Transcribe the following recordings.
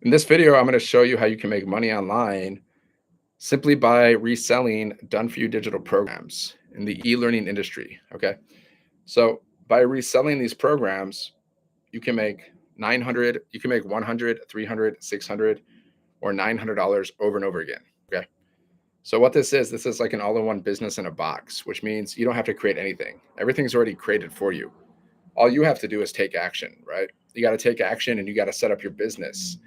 In this video, I'm going to show you how you can make money online simply by reselling done for you digital programs in the e-learning industry. Okay. So by reselling these programs, you can make 900, you can make 100, 300, 600, or $900 over and over again. Okay. So what this is like an all-in-one business in a box, which means you don't have to create anything. Everything's already created for you. All you have to do is take action, right? You got to take action and you got to set up your business.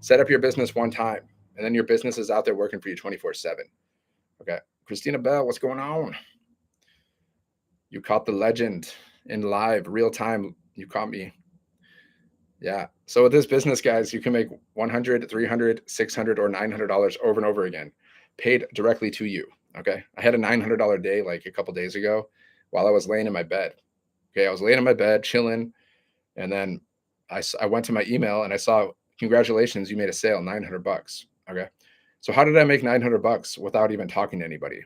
Set up your business one time, and then your business is out there working for you 24/7. Okay. Christina Bell, what's going on? You caught the legend in live, real time. You caught me. Yeah. So with this business, guys, you can make 100, 300, 600, or $900 over and over again, paid directly to you. Okay. I had a $900 day like a couple days ago while I was laying in my bed. Okay. I was laying in my bed, chilling. And then I went to my email and I saw, congratulations, you made a sale, 900 bucks. Okay. So how did I make 900 bucks without even talking to anybody?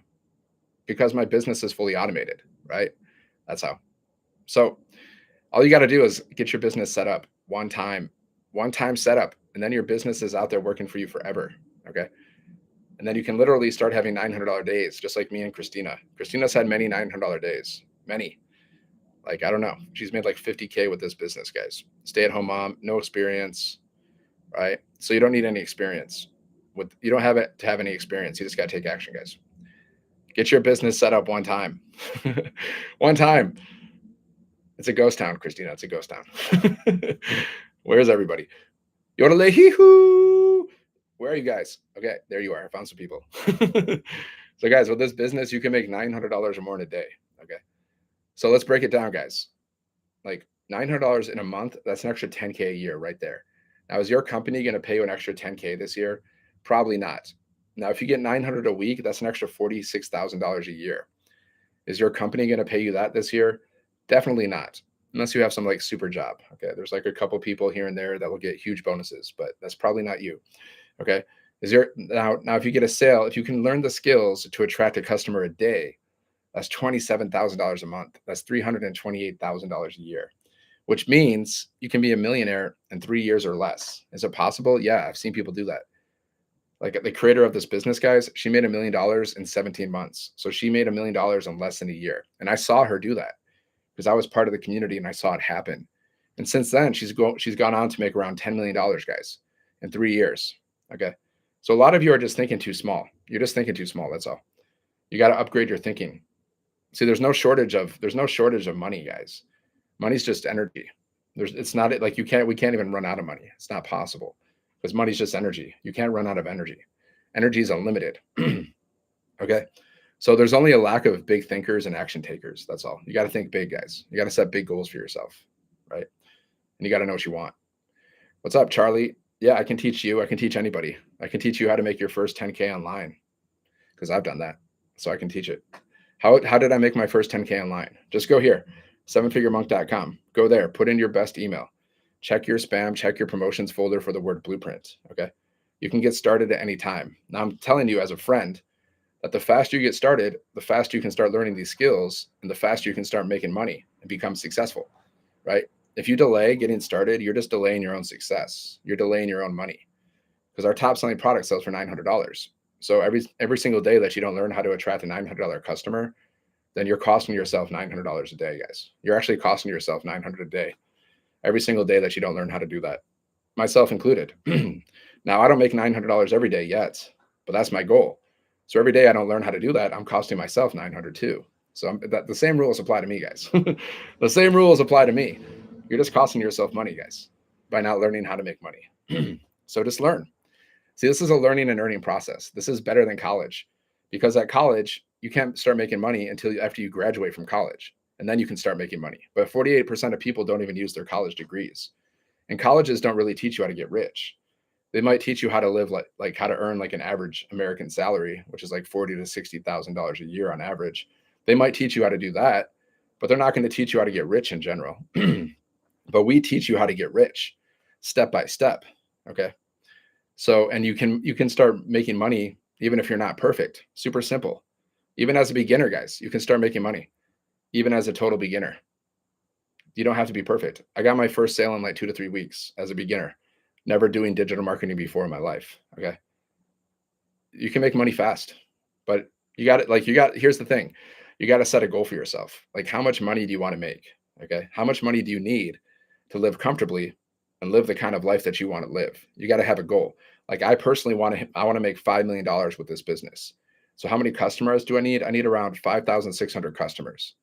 Because my business is fully automated, right? That's how. So all you got to do is get your business set up one time setup, and then your business is out there working for you forever. Okay. And then you can literally start having $900 days, just like me and Christina. Christina's had many $900 days, many. Like, I don't know. She's made like 50K with this business, guys. Stay at home mom, no experience, right? So you don't need any experience. You don't have it to have any experience. You just got to take action, guys. Get your business set up one time. One time. It's a ghost town, Christina. It's a ghost town. Where's everybody? Yodel-hee-hoo. Where are you guys? Okay, there you are. I found some people. So, guys, with this business, you can make $900 or more in a day. Okay. So let's break it down, guys. Like $900 in a month, that's an extra 10K a year right there. Now, is your company going to pay you an extra 10K this year? Probably not. Now, if you get 900 a week, that's an extra $46,000 a year. Is your company going to pay you that this year? Definitely not. Unless you have some like super job. Okay. There's like a couple people here and there that will get huge bonuses, but that's probably not you. Okay. Is your now if you get a sale, if you can learn the skills to attract a customer a day, that's $27,000 a month. That's $328,000 a year, which means you can be a millionaire in 3 years or less. Is it possible? Yeah, I've seen people do that. Like the creator of this business, guys, she made $1 million in 17 months. So she made $1 million in less than a year. And I saw her do that because I was part of the community and I saw it happen. And since then, she's gone on to make around $10 million, guys, in 3 years. Okay. So a lot of you are just thinking too small. You're just thinking too small. That's all. You got to upgrade your thinking. See, there's no shortage of money, guys. Money's just energy. It's not like we can't even run out of money. It's not possible because money's just energy. You can't run out of energy. Energy is unlimited. Okay. So there's only a lack of big thinkers and action takers. That's all. You got to think big, guys. You got to set big goals for yourself, right? And you got to know what you want. What's up, Charlie? Yeah, I can teach you. I can teach anybody. I can teach you how to make your first 10K online because I've done that. So I can teach it. How did I make my first 10K online? Just go here, sevenfiguremonk.com. Go there, put in your best email. Check your spam, check your promotions folder for the word blueprint. Okay. You can get started at any time. Now I'm telling you as a friend that the faster you get started, the faster you can start learning these skills and the faster you can start making money and become successful, right? If you delay getting started, you're just delaying your own success. You're delaying your own money because our top selling product sells for $900. So every single day that you don't learn how to attract a $900 customer, then you're costing yourself $900 a day, guys. You're actually costing yourself $900 a day every single day that you don't learn how to do that, myself included. Now, I don't make $900 every day yet, but that's my goal. So every day I don't learn how to do that, I'm costing myself 900 too. So the same rules apply to me, guys. The same rules apply to me. You're just costing yourself money, guys, by not learning how to make money. So just learn. See, this is a learning and earning process. This is better than college because at college, you can't start making money until after you graduate from college. And then you can start making money. But 48% of people don't even use their college degrees. And colleges don't really teach you how to get rich. They might teach you how to live like how to earn like an average American salary, which is like $40,000 to $60,000 a year on average. They might teach you how to do that, but they're not going to teach you how to get rich in general. But we teach you how to get rich step by step. Okay. So, and you can start making money even if you're not perfect. Super simple. Even as a beginner, guys, you can start making money. Even as a total beginner, you don't have to be perfect. I got my first sale in like 2 to 3 weeks as a beginner. never doing digital marketing before in my life. Okay. You can make money fast, but here's the thing. You got to set a goal for yourself. Like, how much money do you want to make? Okay. How much money do you need to live comfortably and live the kind of life that you want to live? You got to have a goal. Like, I personally I want to make $5 million with this business. So how many customers do I need? I need around 5,600 customers.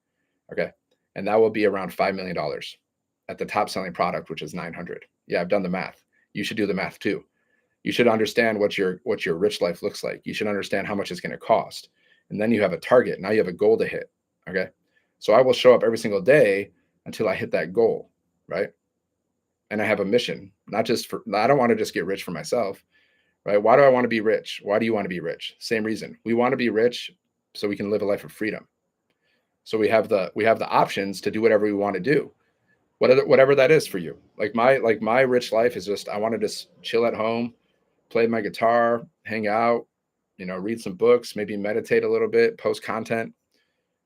Okay. And that will be around $5 million at the top selling product, which is 900. Yeah, I've done the math. You should do the math too. You should understand what your rich life looks like. You should understand how much it's going to cost. And then you have a target. Now you have a goal to hit. Okay. So I will show up every single day until I hit that goal. Right. And I have a mission, not just for, I don't want to just get rich for myself. Right. Why do I want to be rich? Why do you want to be rich? Same reason. We want to be rich so we can live a life of freedom. So we have the options to do whatever we want to do, whatever that is for you. Like my rich life is just, I want to just chill at home, play my guitar, hang out, read some books, maybe meditate a little bit, post content,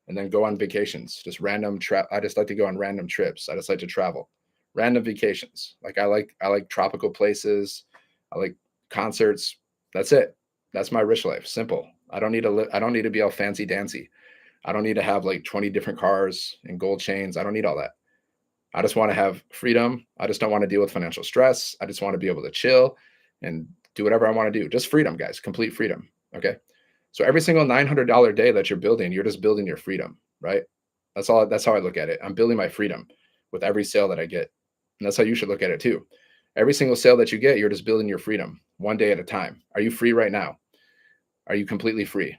and then go on vacations. Just random trip. I just like to go on random trips. I just like to travel, random vacations. Like I like tropical places. I like concerts. That's it. That's my rich life. Simple. I don't need to be all fancy dancy. I don't need to have like 20 different cars and gold chains. I don't need all that. I just want to have freedom. I just don't want to deal with financial stress. I just want to be able to chill and do whatever I want to do. Just freedom, guys, complete freedom. Okay. So every single $900 day that you're building, you're just building your freedom, right? That's all. That's how I look at it. I'm building my freedom with every sale that I get. And that's how you should look at it too. Every single sale that you get, you're just building your freedom one day at a time. Are you free right now? Are you completely free?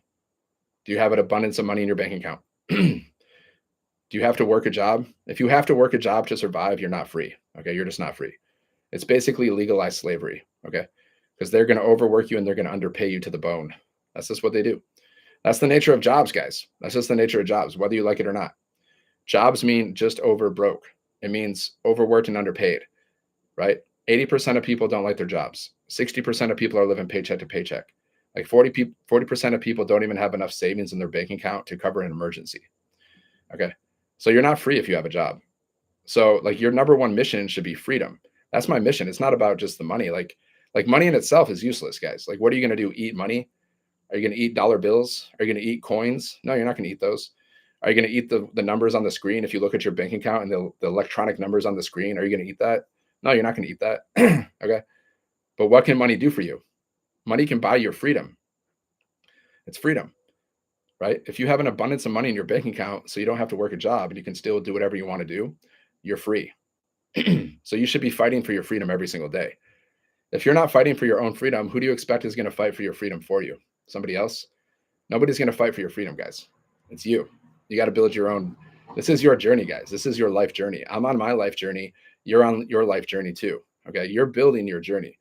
Do you have an abundance of money in your bank account? Do you have to work a job? If you have to work a job to survive, you're not free. Okay. You're just not free. It's basically legalized slavery. Okay. Because they're going to overwork you and they're going to underpay you to the bone. That's just what they do. That's the nature of jobs, guys. That's just the nature of jobs, whether you like it or not. Jobs mean just over broke. It means overworked and underpaid, right? 80% of people don't like their jobs. 60% of people are living paycheck to paycheck. Like 40% of people don't even have enough savings in their bank account to cover an emergency. Okay. So you're not free if you have a job. So like your number one mission should be freedom. That's my mission. It's not about just the money. Like money in itself is useless, guys. Like what are you going to do? Eat money? Are you going to eat dollar bills? Are you going to eat coins? No, you're not going to eat those. Are you going to eat the numbers on the screen? If you look at your bank account and the electronic numbers on the screen, are you going to eat that? No, you're not going to eat that. Okay. But what can money do for you? Money can buy your freedom. It's freedom, right? If you have an abundance of money in your bank account, so you don't have to work a job and you can still do whatever you want to do, you're free. So you should be fighting for your freedom every single day. If you're not fighting for your own freedom, who do you expect is going to fight for your freedom for you? Somebody else? Nobody's going to fight for your freedom, guys. It's you. You got to build your own. This is your journey, guys. This is your life journey. I'm on my life journey. You're on your life journey too. Okay. You're building your journey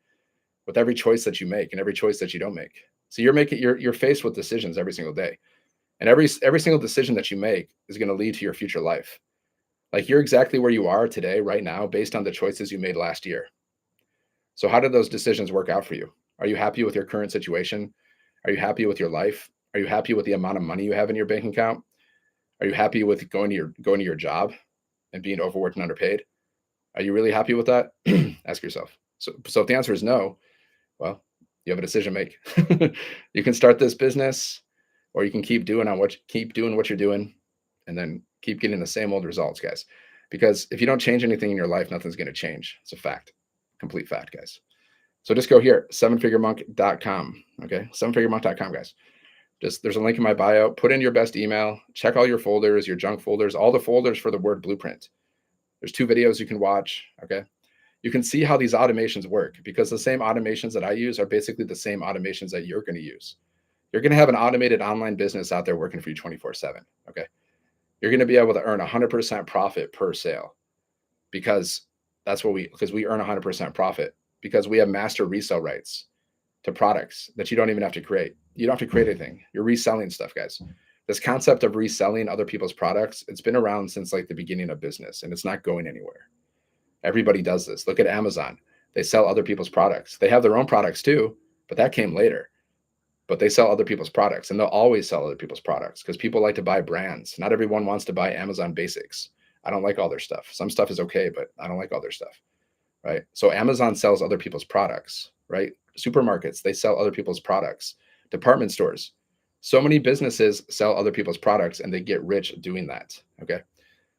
with every choice that you make and every choice that you don't make. So you're faced with decisions every single day. And every single decision that you make is going to lead to your future life. Like you're exactly where you are today, right now, based on the choices you made last year. So how did those decisions work out for you? Are you happy with your current situation? Are you happy with your life? Are you happy with the amount of money you have in your bank account? Are you happy with going to your job and being overworked and underpaid? Are you really happy with that? Ask yourself. So if the answer is no, well, you have a decision to make. You can start this business, or you can keep doing what you're doing, and then keep getting the same old results, guys. Because if you don't change anything in your life, nothing's going to change. It's a fact, complete fact, guys. So just go here, sevenfiguremonk.com. Okay, sevenfiguremonk.com, guys. There's a link in my bio. Put in your best email. Check all your folders, your junk folders, all the folders for the word blueprint. There's 2 videos you can watch. Okay. You can see how these automations work, because the same automations that I use are basically the same automations that you're going to use. You're going to have an automated online business out there working for you 24/7. Okay. You're going to be able to earn 100% profit per sale, because we earn 100% profit because we have master resale rights to products that you don't even have to create. You don't have to create anything. You're reselling stuff, guys. This concept of reselling other people's products, it's been around since like the beginning of business, and it's not going anywhere. Everybody does this. Look at Amazon. They sell other people's products. They have their own products too, but that came later. But they sell other people's products, and they'll always sell other people's products because people like to buy brands. Not everyone wants to buy Amazon basics. I don't like all their stuff. Some stuff is okay, but I don't like all their stuff. right? So Amazon sells other people's products, right? Supermarkets, they sell other people's products. Department stores, so many businesses sell other people's products and they get rich doing that. Okay.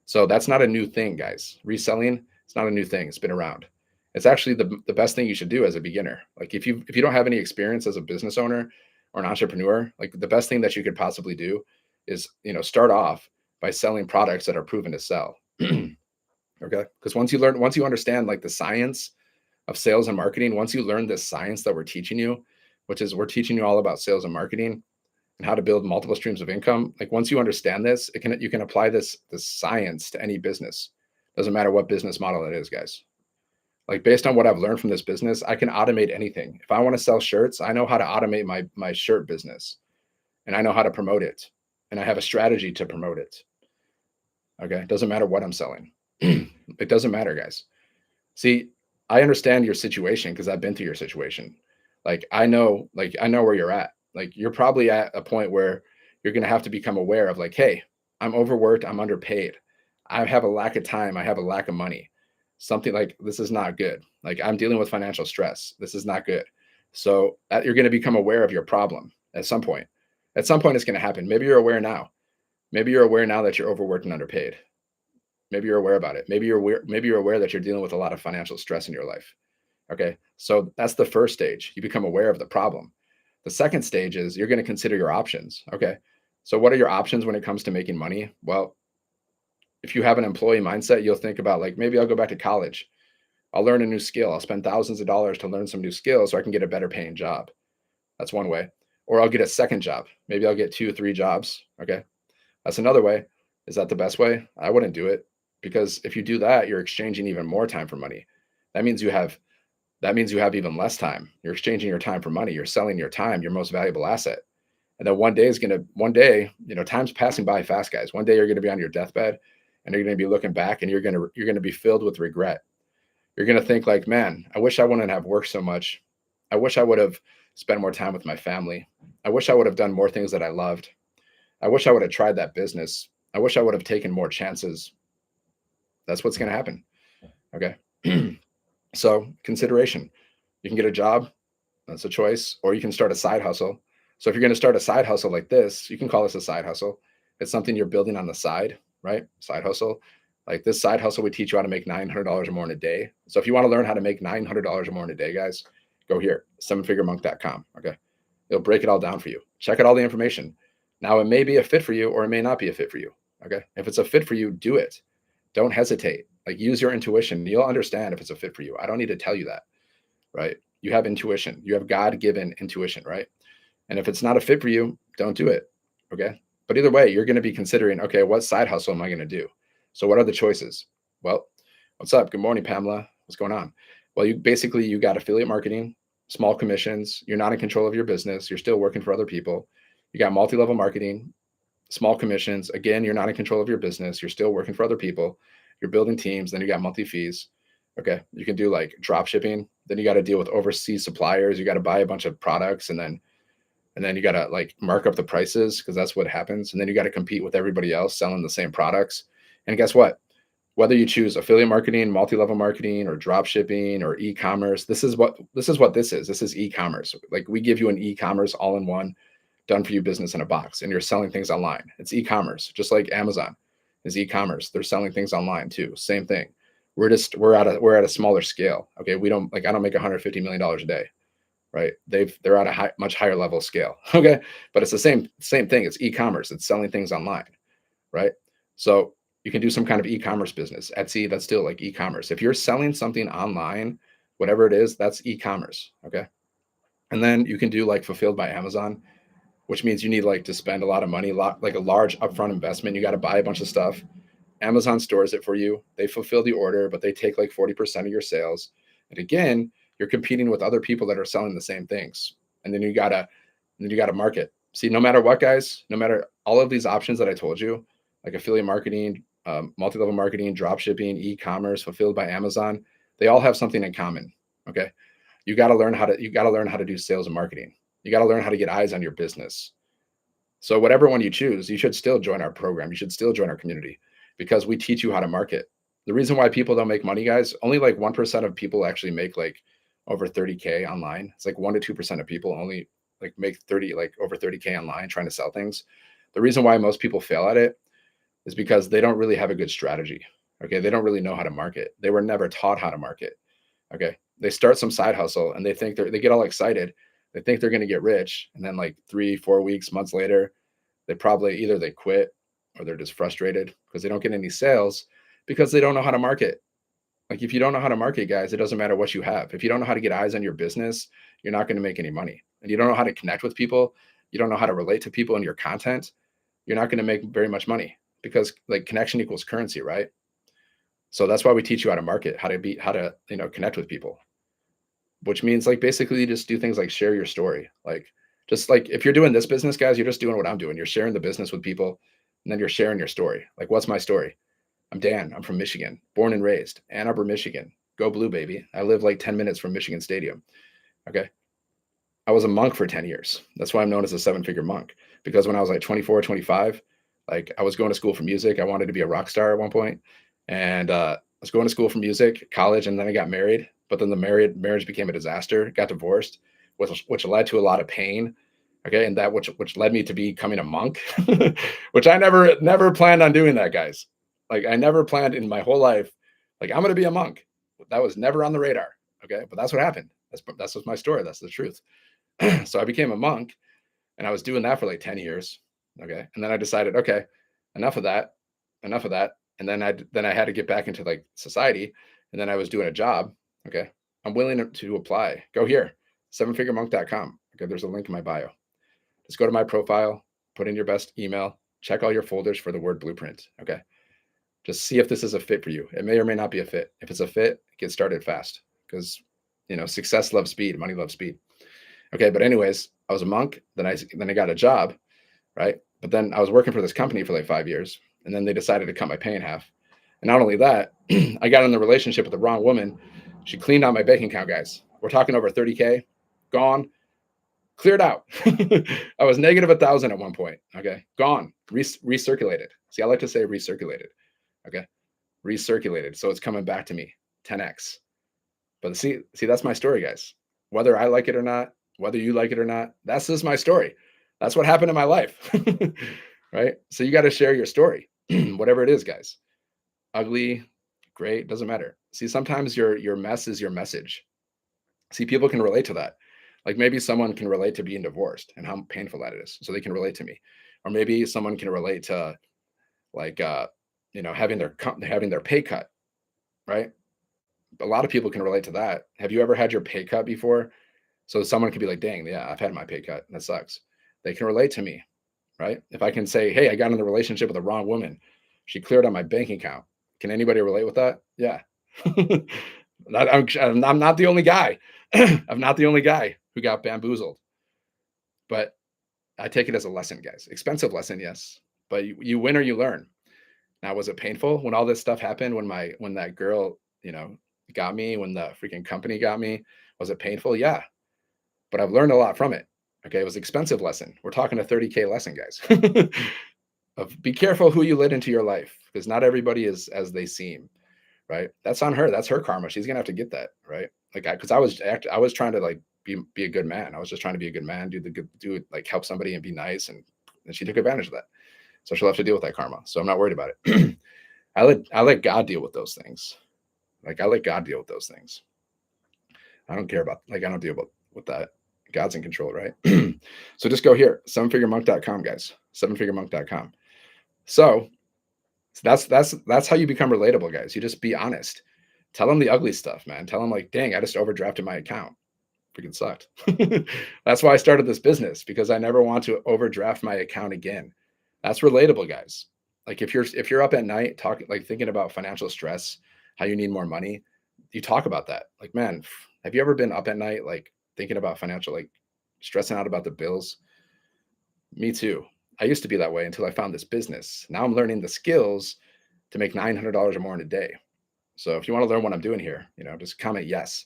So that's not a new thing, guys. Reselling, it's not a new thing. It's been around. It's actually the best thing you should do as a beginner. Like if you don't have any experience as a business owner or an entrepreneur, like the best thing that you could possibly do is, start off by selling products that are proven to sell. Okay? Because once you understand like the science of sales and marketing, once you learn this science that we're teaching you, which is we're teaching you all about sales and marketing and how to build multiple streams of income. Like once you understand this, you can apply this science to any business. Doesn't matter what business model it is, guys. Like based on what I've learned from this business, I can automate anything. If I want to sell shirts, I know how to automate my shirt business, and I know how to promote it, and I have a strategy to promote it. Okay, doesn't matter what I'm selling. It doesn't matter, guys. See, I understand your situation because I've been through your situation. I know where you're at. Like you're probably at a point where you're going to have to become aware of like, hey, I'm overworked, I'm underpaid. I have a lack of time, I have a lack of money. Something like this is not good. Like I'm dealing with financial stress. This is not good. So you're going to become aware of your problem at some point. At some point it's going to happen. Maybe you're aware now. Maybe you're aware now that you're overworked and underpaid. Maybe you're aware about it. Maybe you're aware that you're dealing with a lot of financial stress in your life. Okay. So that's the first stage. You become aware of the problem. The second stage is you're going to consider your options. Okay. So what are your options when it comes to making money? Well, if you have an employee mindset, you'll think about like maybe I'll go back to college. I'll learn a new skill. I'll spend thousands of dollars to learn some new skills so I can get a better paying job. That's one way. Or I'll get a second job. Maybe I'll get 2 or 3 jobs. Okay. That's another way. Is that the best way? I wouldn't do it because if you do that, you're exchanging even more time for money. That means you have even less time. You're exchanging your time for money. You're selling your time, your most valuable asset. And then one day, time's passing by fast, guys. One day you're going to be on your deathbed and you're going to be looking back and you're going to be filled with regret. You're going to think like, man, I wish I wouldn't have worked so much. I wish I would have spent more time with my family. I wish I would have done more things that I loved. I wish I would have tried that business. I wish I would have taken more chances. That's what's going to happen. Okay. So consideration, you can get a job. That's a choice, or you can start a side hustle. So if you're going to start a side hustle like this, you can call this a side hustle. It's something you're building on the side, right? Side hustle. Like this side hustle, we teach you how to make $900 or more in a day. So if you want to learn how to make $900 or more in a day, guys, go here, sevenfiguremonk.com. Okay. It'll break it all down for you. Check out all the information. Now it may be a fit for you or it may not be a fit for you. Okay. If it's a fit for you, do it. Don't hesitate. Like use your intuition. You'll understand if it's a fit for you. I don't need to tell you that, right? You have intuition. You have God-given intuition, right? And if it's not a fit for you, don't do it. Okay. But either way, you're going to be considering, okay, what side hustle am I going to do? So what are the choices? Well, what's up? Good morning, Pamela. What's going on? Well, you got affiliate marketing, small commissions. You're not in control of your business. You're still working for other people. You got multi-level marketing, small commissions. Again, you're not in control of your business. You're still working for other people. You're building teams. Then you got monthly fees. Okay. You can do like drop shipping. Then you got to deal with overseas suppliers. You got to buy a bunch of products and then you got to like mark up the prices because that's what happens. And then you got to compete with everybody else selling the same products. And guess what? Whether you choose affiliate marketing, multi-level marketing, or drop shipping or e-commerce, this is what this is. This is e-commerce. Like we give you an e-commerce all-in-one, done for you business in a box, and you're selling things online. It's e-commerce, just like Amazon is e-commerce. They're selling things online too. Same thing. We're at a smaller scale. Okay, we don't like I don't make $150 million a day, right? They're at a much higher level scale. Okay, but it's the same thing. It's e-commerce. It's selling things online, right? So you can do some kind of e-commerce business. Etsy, that's still like e-commerce. If you're selling something online, whatever it is, that's e-commerce. Okay, and then you can do like fulfilled by Amazon, which means you need like to spend a lot of money, like a large upfront investment. You got to buy a bunch of stuff. Amazon stores it for you. They fulfill the order, but they take like 40% of your sales. And again, you're competing with other people that are selling the same things. And then you gotta market. See, no matter what, guys, no matter all of these options that I told you, like affiliate marketing, multi-level marketing, drop shipping, e-commerce, fulfilled by Amazon, they all have something in common. Okay. You got to learn how to do sales and marketing. You got to learn how to get eyes on your business. So whatever one you choose, you should still join our program. You should still join our community because we teach you how to market. The reason why people don't make money, guys, only like 1% of people actually make like over 30K online. It's like 1 to 2% of people only like make 30, like over 30K online trying to sell things. The reason why most people fail at it is because they don't really have a good strategy. Okay. They don't really know how to market. They were never taught how to market. Okay. They start some side hustle and they get all excited. They think they're going to get rich. And then like 3, 4 weeks, months later, they probably either they quit or they're just frustrated because they don't get any sales because they don't know how to market. Like if you don't know how to market, guys, it doesn't matter what you have. If you don't know how to get eyes on your business, you're not going to make any money. And you don't know how to connect with people, you don't know how to relate to people in your content, you're not going to make very much money because like connection equals currency, right? So that's why we teach you how to market, how to, connect with people, which means like basically you just do things like share your story. Like just like if you're doing this business, guys, you're just doing what I'm doing. You're sharing the business with people and then you're sharing your story. Like, what's my story? I'm Dan. I'm from Michigan, born and raised, Ann Arbor, Michigan. Go blue, baby. I live like 10 minutes from Michigan Stadium. Okay. I was a monk for 10 years. That's why I'm known as a 7-figure monk. Because when I was like 24, 25, like I was going to school for music. I wanted to be a rock star at one point. And I was going to school for music, college, and then I got married. But then the marriage became a disaster, got divorced, which led to a lot of pain. Okay. And that which led me to becoming a monk, which I never planned on doing that, guys. Like I never planned in my whole life, like I'm gonna be a monk. That was never on the radar. Okay. But that's what happened. That's just my story. That's the truth. So I became a monk and I was doing that for like 10 years. Okay. And then I decided, okay, enough of that, enough of that. And then I had to get back into like society. And then I was doing a job. Okay. I'm willing to apply. Go here, 7figuremonk.com. Okay. There's a link in my bio. Just go to my profile, put in your best email, check all your folders for the word blueprint. Okay. Just see if this is a fit for you. It may or may not be a fit. If it's a fit, get started fast because success loves speed, money loves speed. Okay, but anyways, I was a monk. Then I got a job, right? But then I was working for this company for like 5 years, and then they decided to cut my pay in half. And not only that, I got in the relationship with the wrong woman. She cleaned out my bank account, guys. We're talking over 30K, gone, cleared out. I was negative 1,000 at one point. Okay, gone, recirculated. See, I like to say recirculated. Okay, recirculated. So it's coming back to me, 10x. But see, that's my story, guys. Whether I like it or not, whether you like it or not, that's just my story. That's what happened in my life. Right? So you got to share your story, whatever it is, guys. Ugly, great, doesn't matter. See, sometimes your mess is your message. See, people can relate to that. Like maybe someone can relate to being divorced and how painful that is. So they can relate to me. Or maybe someone can relate to like having their pay cut, right? A lot of people can relate to that. Have you ever had your pay cut before? So someone could be like, dang, yeah, I've had my pay cut. That sucks. They can relate to me, right? If I can say, hey, I got in the relationship with the wrong woman. She cleared out my bank account. Can anybody relate with that? Yeah. I'm not the only guy. I'm not the only guy who got bamboozled. But I take it as a lesson, guys. Expensive lesson, yes. But you win or you learn. Now, was it painful when all this stuff happened? When that girl, got me, when the freaking company got me? Was it painful? Yeah. But I've learned a lot from it. Okay. It was an expensive lesson. We're talking a 30K lesson, guys. Of be careful who you let into your life because not everybody is as they seem. Right. That's on her. That's her karma. She's gonna have to get that. Right. Like because I was trying to like be a good man. I was just trying to be a good man, do like help somebody and be nice. And she took advantage of that. So she'll have to deal with that karma. So I'm not worried about it. I let God deal with those things. Like I let God deal with those things. I don't care about I don't deal with that. God's in control, right? So just go here, 7figuremonk.com, guys. 7figuremonk.com. So that's how you become relatable, guys. You just be honest. Tell them the ugly stuff, man. Tell them like, dang, I just overdrafted my account. Freaking sucked. That's why I started this business because I never want to overdraft my account again. That's relatable, guys. Like if you're up at night talking like thinking about financial stress, how you need more money, you talk about that. Like, man, have you ever been up at night like thinking about financial like stressing out about the bills? Me too. I used to be that way until I found this business. Now I'm learning the skills to make $900 or more in a day. So if you want to learn what I'm doing here, just comment yes,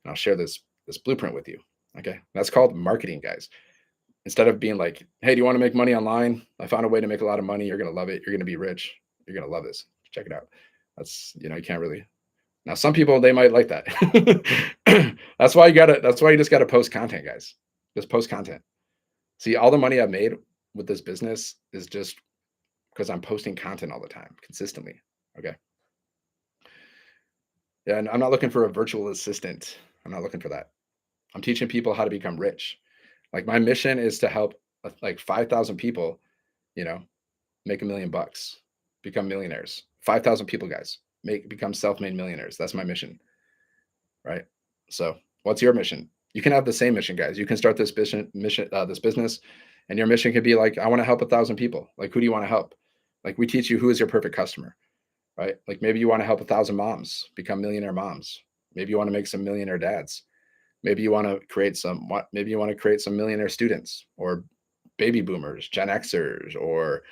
and I'll share this blueprint with you. Okay, that's called marketing, guys. Instead of being like, hey, do you want to make money online? I found a way to make a lot of money. You're gonna love it. You're gonna be rich. You're gonna love this. Check it out. That's, you can't really. Now, some people, they might like that. That's why you just gotta post content, guys. Just post content. See, all the money I've made with this business is just because I'm posting content all the time, consistently. Okay. Yeah, and I'm not looking for a virtual assistant. I'm not looking for that. I'm teaching people how to become rich. Like my mission is to help like 5,000 people, you know, make $1 million, become millionaires. 5,000 people, guys, become self-made millionaires. That's my mission, right? So, what's your mission? You can have the same mission, guys. You can start this business, and your mission could be like, I want to help 1,000 people. Like, who do you want to help? Like, we teach you who is your perfect customer, right? Like, maybe you want to help 1,000 moms become millionaire moms. Maybe you want to make some millionaire dads. Maybe you want to create some. Maybe you want to create some millionaire students or baby boomers, Gen Xers, or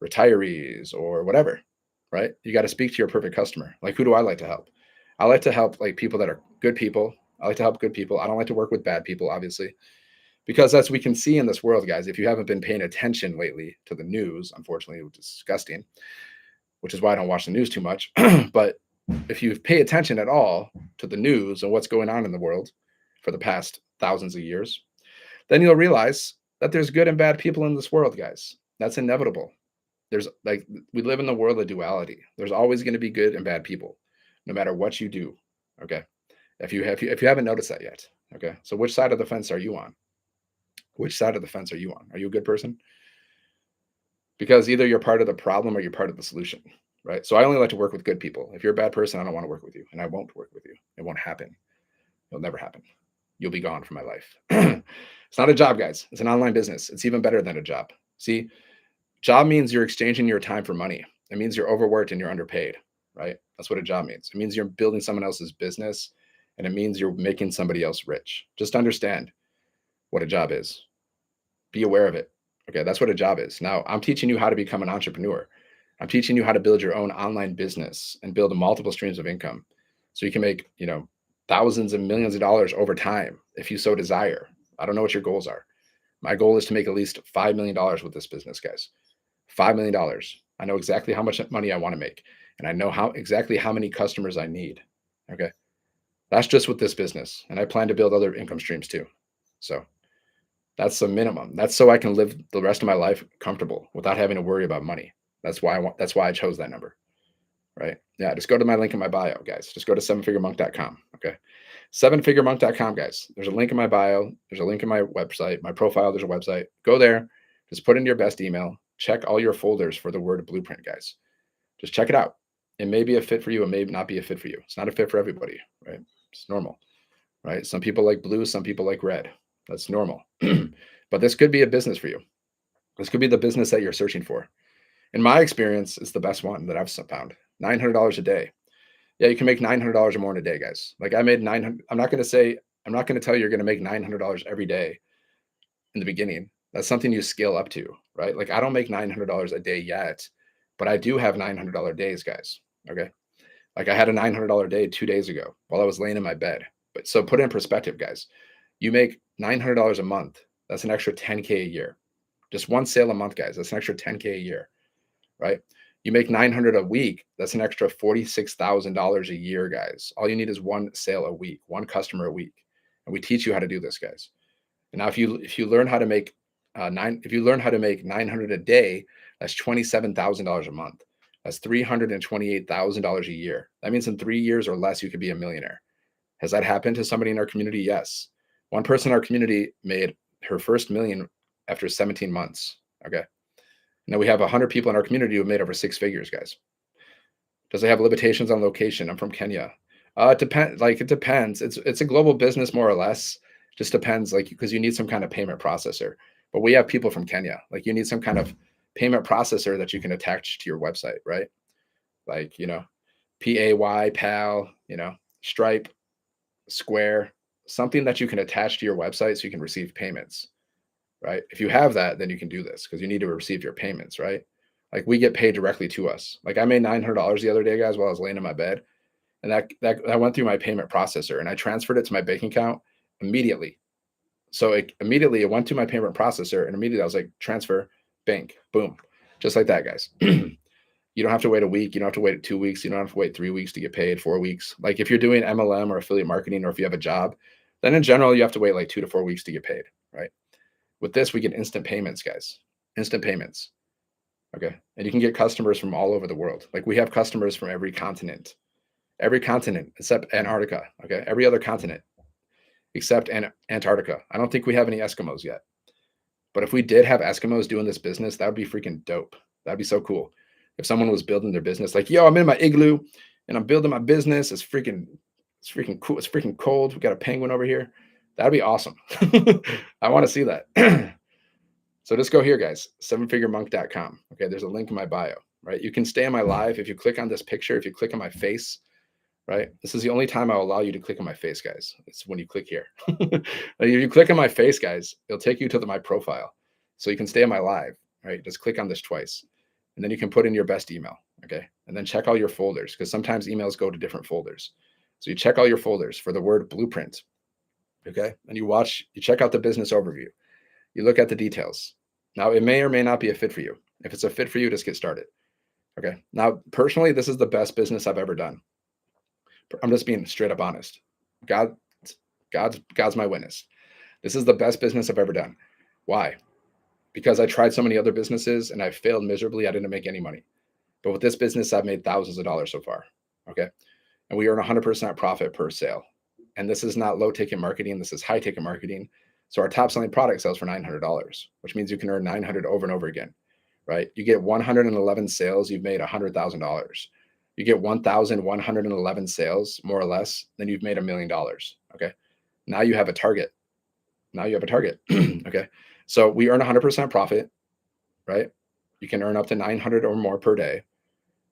retirees, or whatever, right? You got to speak to your perfect customer. Like, who do I like to help? I like to help like people that are good people. I like to help good people. I don't like to work with bad people, obviously, because as we can see in this world, guys, if you haven't been paying attention lately to the news, unfortunately, which is disgusting, which is why I don't watch the news too much. But if you pay attention at all to the news and what's going on in the world for the past thousands of years, then you'll realize that there's good and bad people in this world, guys. That's inevitable. There's like we live in the world of duality. There's always going to be good and bad people, no matter what you do. Okay. If you haven't noticed that yet. Okay. So which side of the fence are you on? Which side of the fence are you on? Are you a good person? Because either you're part of the problem or you're part of the solution. Right. So I only like to work with good people. If you're a bad person, I don't want to work with you, and I won't work with you. It won't happen. It'll never happen. You'll be gone from my life. It's not a job, guys. It's an online business. It's even better than a job. See, job means you're exchanging your time for money. It means you're overworked and you're underpaid, right? That's what a job means. It means you're building someone else's business, and it means you're making somebody else rich. Just understand what a job is. Be aware of it. Okay, that's what a job is. Now, I'm teaching you how to become an entrepreneur. I'm teaching you how to build your own online business and build multiple streams of income so you can make, thousands and millions of dollars over time if you so desire. I don't know what your goals are. My goal is to make at least $5 million with this business, guys. $5 million. I know exactly how much money I want to make, and I know exactly how many customers I need. Okay, that's just with this business, and I plan to build other income streams too. So that's the minimum. That's so I can live the rest of my life comfortable without having to worry about money. That's why I chose that number. Right? Yeah, just go to my link in my bio, guys. Just go to sevenfiguremonk.com. Okay. Sevenfiguremonk.com, guys. There's a link in my bio. There's a link in my website, my profile. There's a website. Go there. Just put in your best email. Check all your folders for the word blueprint, guys. Just check it out. It may be a fit for you. It may not be a fit for you. It's not a fit for everybody, right? It's normal, right? Some people like blue. Some people like red. That's normal. But this could be a business for you. This could be the business that you're searching for. In my experience, it's the best one that I've found. $900 a day. Yeah, you can make $900 or more in a day, guys. Like I made 900. I'm not going to tell you you're going to make $900 every day in the beginning. That's something you scale up to, right? Like I don't make $900 a day yet, but I do have $900 days, guys. Okay. Like I had a $900 day 2 days ago while I was laying in my bed. But so put it in perspective, guys. You make $900 a month. That's an extra 10K a year. Just one sale a month, guys. That's an extra 10K a year, right? You make 900 a week. That's an extra $46,000 a year, guys. All you need is one sale a week, one customer a week, and we teach you how to do this, guys. And now, if you learn how to make if you learn how to make 900 a day, that's $27,000 a month. That's $328,000 a year. That means in 3 years or less, you could be a millionaire. Has that happened to somebody in our community? Yes. One person in our community made her first million after 17 months. Okay. Now we have 100 people in our community who have made over 6 figures, guys. Does it have limitations on location? I'm from Kenya. It depends. Like it depends. It's a global business more or less. Just depends, like because you need some kind of payment processor. But we have people from Kenya. Like you need some kind of payment processor that you can attach to your website, right? Like Pay, Pal, Stripe, Square, something that you can attach to your website so you can receive payments, right? If you have that, then you can do this because you need to receive your payments, right? Like we get paid directly to us. Like I made $900 the other day, guys, while I was laying in my bed, and that went through my payment processor, and I transferred it to my bank account immediately. So it went to my payment processor, and immediately I was like, transfer, bank, boom, just like that, guys. You don't have to wait a week. You don't have to wait 2 weeks. You don't have to wait 3 weeks to get paid, 4 weeks. Like if you're doing MLM or affiliate marketing, or if you have a job, then in general, you have to wait like 2 to 4 weeks to get paid, right? With this, we get instant payments, guys. Instant payments. Okay. And you can get customers from all over the world. Like we have customers from every continent except Antarctica. Okay. Every other continent except Antarctica. I don't think we have any Eskimos yet. But if we did have Eskimos doing this business, that would be freaking dope. That'd be so cool. If someone was building their business, like, yo, I'm in my igloo and I'm building my business. It's freaking cool. It's freaking cold. We got a penguin over here. That'd be awesome. I want to see that. So just go here, guys, sevenfiguremonk.com. Okay, there's a link in my bio, right? You can stay on my live. If you click on this picture, if you click on my face, right? This is the only time I'll allow you to click on my face, guys. It's when you click here. If you click on my face, guys, it'll take you to my profile. So you can stay on my live, right? Just click on this twice. And then you can put in your best email, okay? And then check all your folders, because sometimes emails go to different folders. So you check all your folders for the word blueprint, okay? And you check out the business overview. You look at the details. Now, it may or may not be a fit for you. If it's a fit for you, just get started. Okay. Now, personally, this is the best business I've ever done. I'm just being straight up honest. God's my witness. This is the best business I've ever done. Why? Because I tried so many other businesses and I failed miserably. I didn't make any money. But with this business, I've made thousands of dollars so far. Okay. And we earn 100% profit per sale. And this is not low ticket marketing. This is high ticket marketing. So our top selling product sells for $900, which means you can earn 900 over and over again, right? You get 111 sales, you've made $100,000. You get 1,111 sales, more or less, then you've made $1 million. Okay. Now you have a target. Okay. So we earn 100% profit, right? You can earn up to 900 or more per day.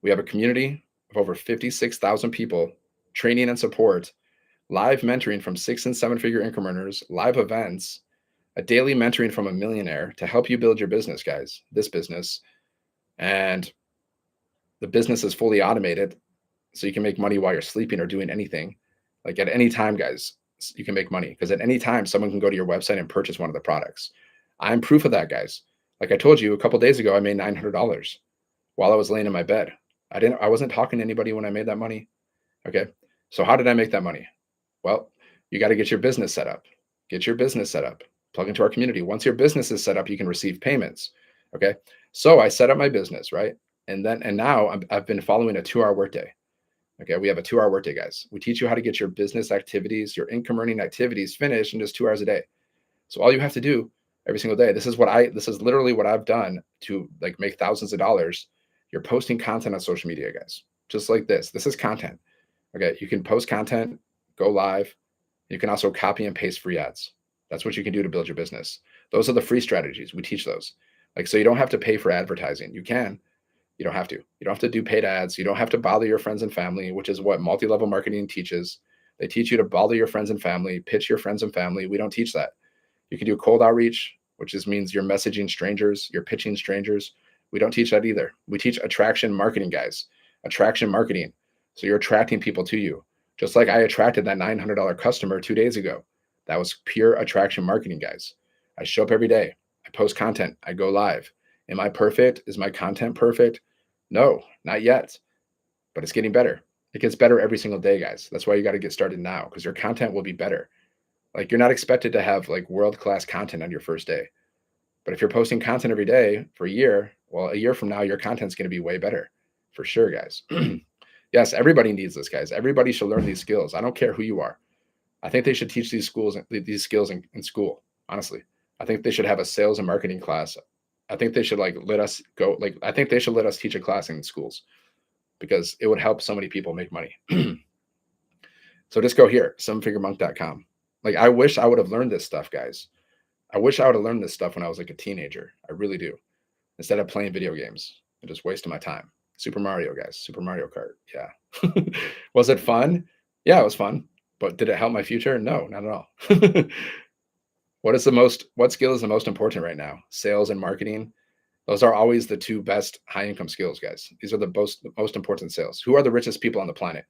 We have a community of over 56,000 people, training and support, live mentoring from 6 and 7 figure income earners, live events, a daily mentoring from a millionaire to help you build your business, guys, this business. And the business is fully automated. So you can make money while you're sleeping or doing anything. Like at any time, guys, you can make money, because at any time someone can go to your website and purchase one of the products. I'm proof of that, guys. Like I told you a couple of days ago, I made $900 while I was laying in my bed. I wasn't talking to anybody when I made that money. Okay. So how did I make that money? Well, you got to get your business set up. Get your business set up. Plug into our community. Once your business is set up, you can receive payments. Okay. So I set up my business, right? And now I've been following a 2-hour workday. Okay. We have a 2-hour workday, guys. We teach you how to get your business activities, your income earning activities finished in just 2 hours a day. So all you have to do every single day, this is literally what I've done to like make thousands of dollars. You're posting content on social media, guys, just like this. This is content. Okay. You can post content, go live. You can also copy and paste free ads. That's what you can do to build your business. Those are the free strategies. We teach those. Like, so you don't have to pay for advertising. You can. You don't have to. You don't have to do paid ads. You don't have to bother your friends and family, which is what multi-level marketing teaches. They teach you to bother your friends and family, pitch your friends and family. We don't teach that. You can do cold outreach, which means you're messaging strangers, you're pitching strangers. We don't teach that either. We teach attraction marketing, guys. Attraction marketing. So you're attracting people to you. Just like I attracted that $900 customer 2 days ago. That was pure attraction marketing, guys. I show up every day. I post content. I go live. Am I perfect? Is my content perfect? No, not yet. But it's getting better. It gets better every single day, guys. That's why you got to get started now, because your content will be better. Like, you're not expected to have like world-class content on your first day. But if you're posting content every day for a year, well, a year from now, your content's going to be way better. For sure, guys. Yes, everybody needs this, guys. Everybody should learn these skills. I don't care who you are. I think they should teach these skills in school. Honestly, I think they should have a sales and marketing class. I think they should let us teach a class in schools, because it would help so many people make money. So just go here, sevenfiguremonk.com. Like, I wish I would have learned this stuff, guys. I wish I would have learned this stuff when I was like a teenager. I really do. Instead of playing video games and just wasting my time. Super Mario, guys. Super Mario Kart. Yeah. Was it fun? Yeah, it was fun. But did it help my future? No, not at all. What skill is the most important right now? Sales and marketing. Those are always the two best high income skills, guys. These are the most important sales. Who are the richest people on the planet?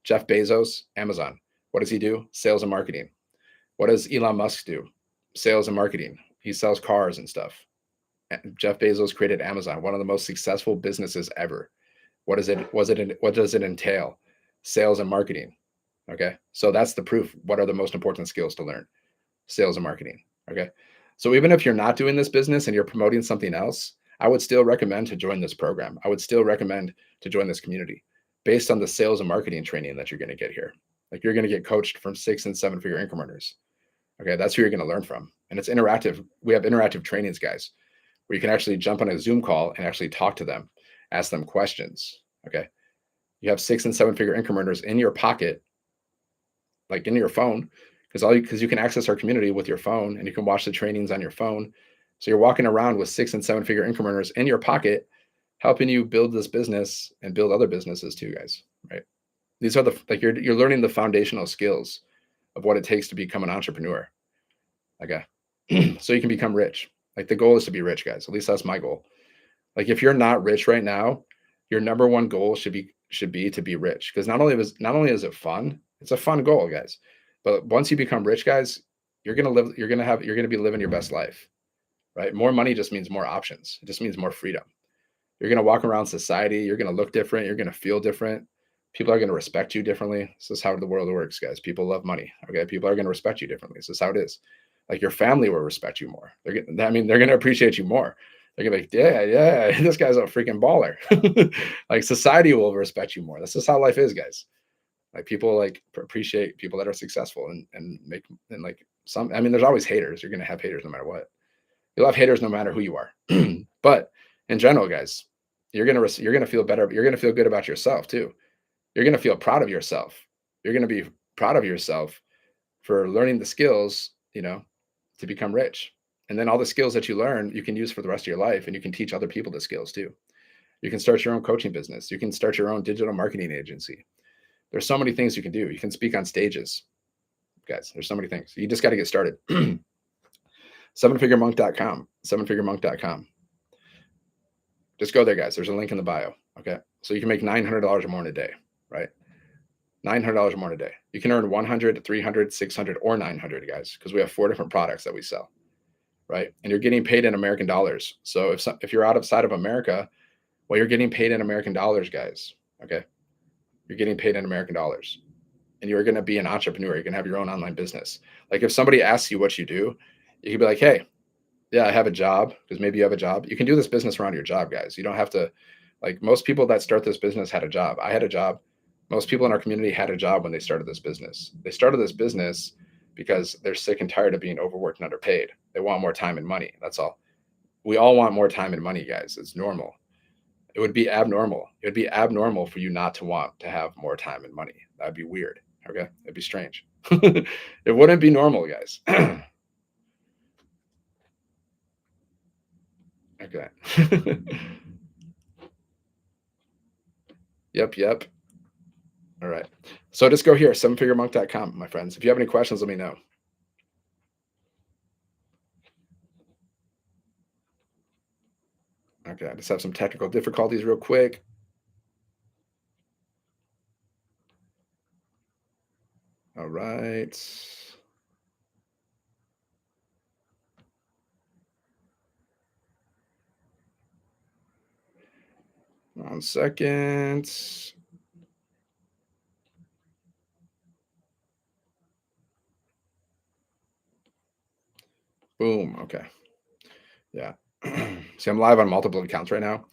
Jeff Bezos, Amazon. What does he do? Sales and marketing. What does Elon Musk do? Sales and marketing. He sells cars and stuff. Jeff Bezos created Amazon, one of the most successful businesses ever. What does it entail? Sales and marketing. Okay. So that's the proof. What are the most important skills to learn? Sales and marketing. Okay. So even if you're not doing this business and you're promoting something else, I would still recommend to join this program. I would still recommend to join this community based on the sales and marketing training that you're going to get here. Like you're going to get coached from 6 and 7 figure income earners. Okay. That's who you're going to learn from. And it's interactive. We have interactive trainings, guys, where you can actually jump on a Zoom call and actually talk to them, ask them questions. Okay. You have 6 and 7 figure income earners in your pocket, like in your phone, because you can access our community with your phone and you can watch the trainings on your phone. So you're walking around with 6 and 7 figure income earners in your pocket, helping you build this business and build other businesses too, guys. Right? These are you're learning the foundational skills of what it takes to become an entrepreneur. Okay. So you can become rich. Like the goal is to be rich, guys. At least that's my goal. Like if you're not rich right now, your number one goal should be to be rich. Because not only is it fun, it's a fun goal, guys. But once you become rich, guys, you're gonna be living your best life. Right? More money just means more options. It just means more freedom. You're gonna walk around society, you're gonna look different, you're gonna feel different. People are gonna respect you differently. This is how the world works, guys. People love money. Okay. People are gonna respect you differently. This is how it is. Like your family will respect you more. They're gonna appreciate you more. They're gonna be like, yeah, yeah, this guy's a freaking baller. Like society will respect you more. This is how life is, guys. Like people like appreciate people that are successful and make and like some. I mean, there's always haters. You're gonna have haters no matter what. You'll have haters no matter who you are. But in general, guys, you're gonna feel better. You're gonna feel good about yourself too. You're gonna feel proud of yourself. You're gonna be proud of yourself for learning the skills, to become rich. And then all the skills that you learn, you can use for the rest of your life, and you can teach other people the skills too. You can start your own coaching business. You can start your own digital marketing agency. There's so many things you can do. You can speak on stages, guys. There's so many things. You just got to get started. Sevenfiguremonk.com. Sevenfiguremonk.com. Just go there, guys. There's a link in the bio. Okay. So you can make $900 or more in a day, right? $900 or more in a day. You can earn 100, 300, 600, or 900, guys, because we have 4 different products that we sell, right? And you're getting paid in American dollars. So if you're outside of America, well, you're getting paid in American dollars, guys. Okay. You're getting paid in American dollars. And you're going to be an entrepreneur. You're going to have your own online business. Like if somebody asks you what you do, you can be like, hey, yeah, I have a job, because maybe you have a job. You can do this business around your job, guys. You don't have to, like most people that start this business had a job. I had a job. Most people in our community had a job when they started this business. They started this business because they're sick and tired of being overworked and underpaid. They want more time and money. That's all. We all want more time and money, guys. It's normal. It would be abnormal. It would be abnormal for you not to want to have more time and money. That'd be weird. Okay. It'd be strange. It wouldn't be normal, guys. Okay. Yep. Yep. All right. So just go here, sevenfiguremonk.com, my friends. If you have any questions, let me know. Okay. I just have some technical difficulties real quick. All right. 1 second. Boom. Okay. Yeah. See, I'm live on multiple accounts right now.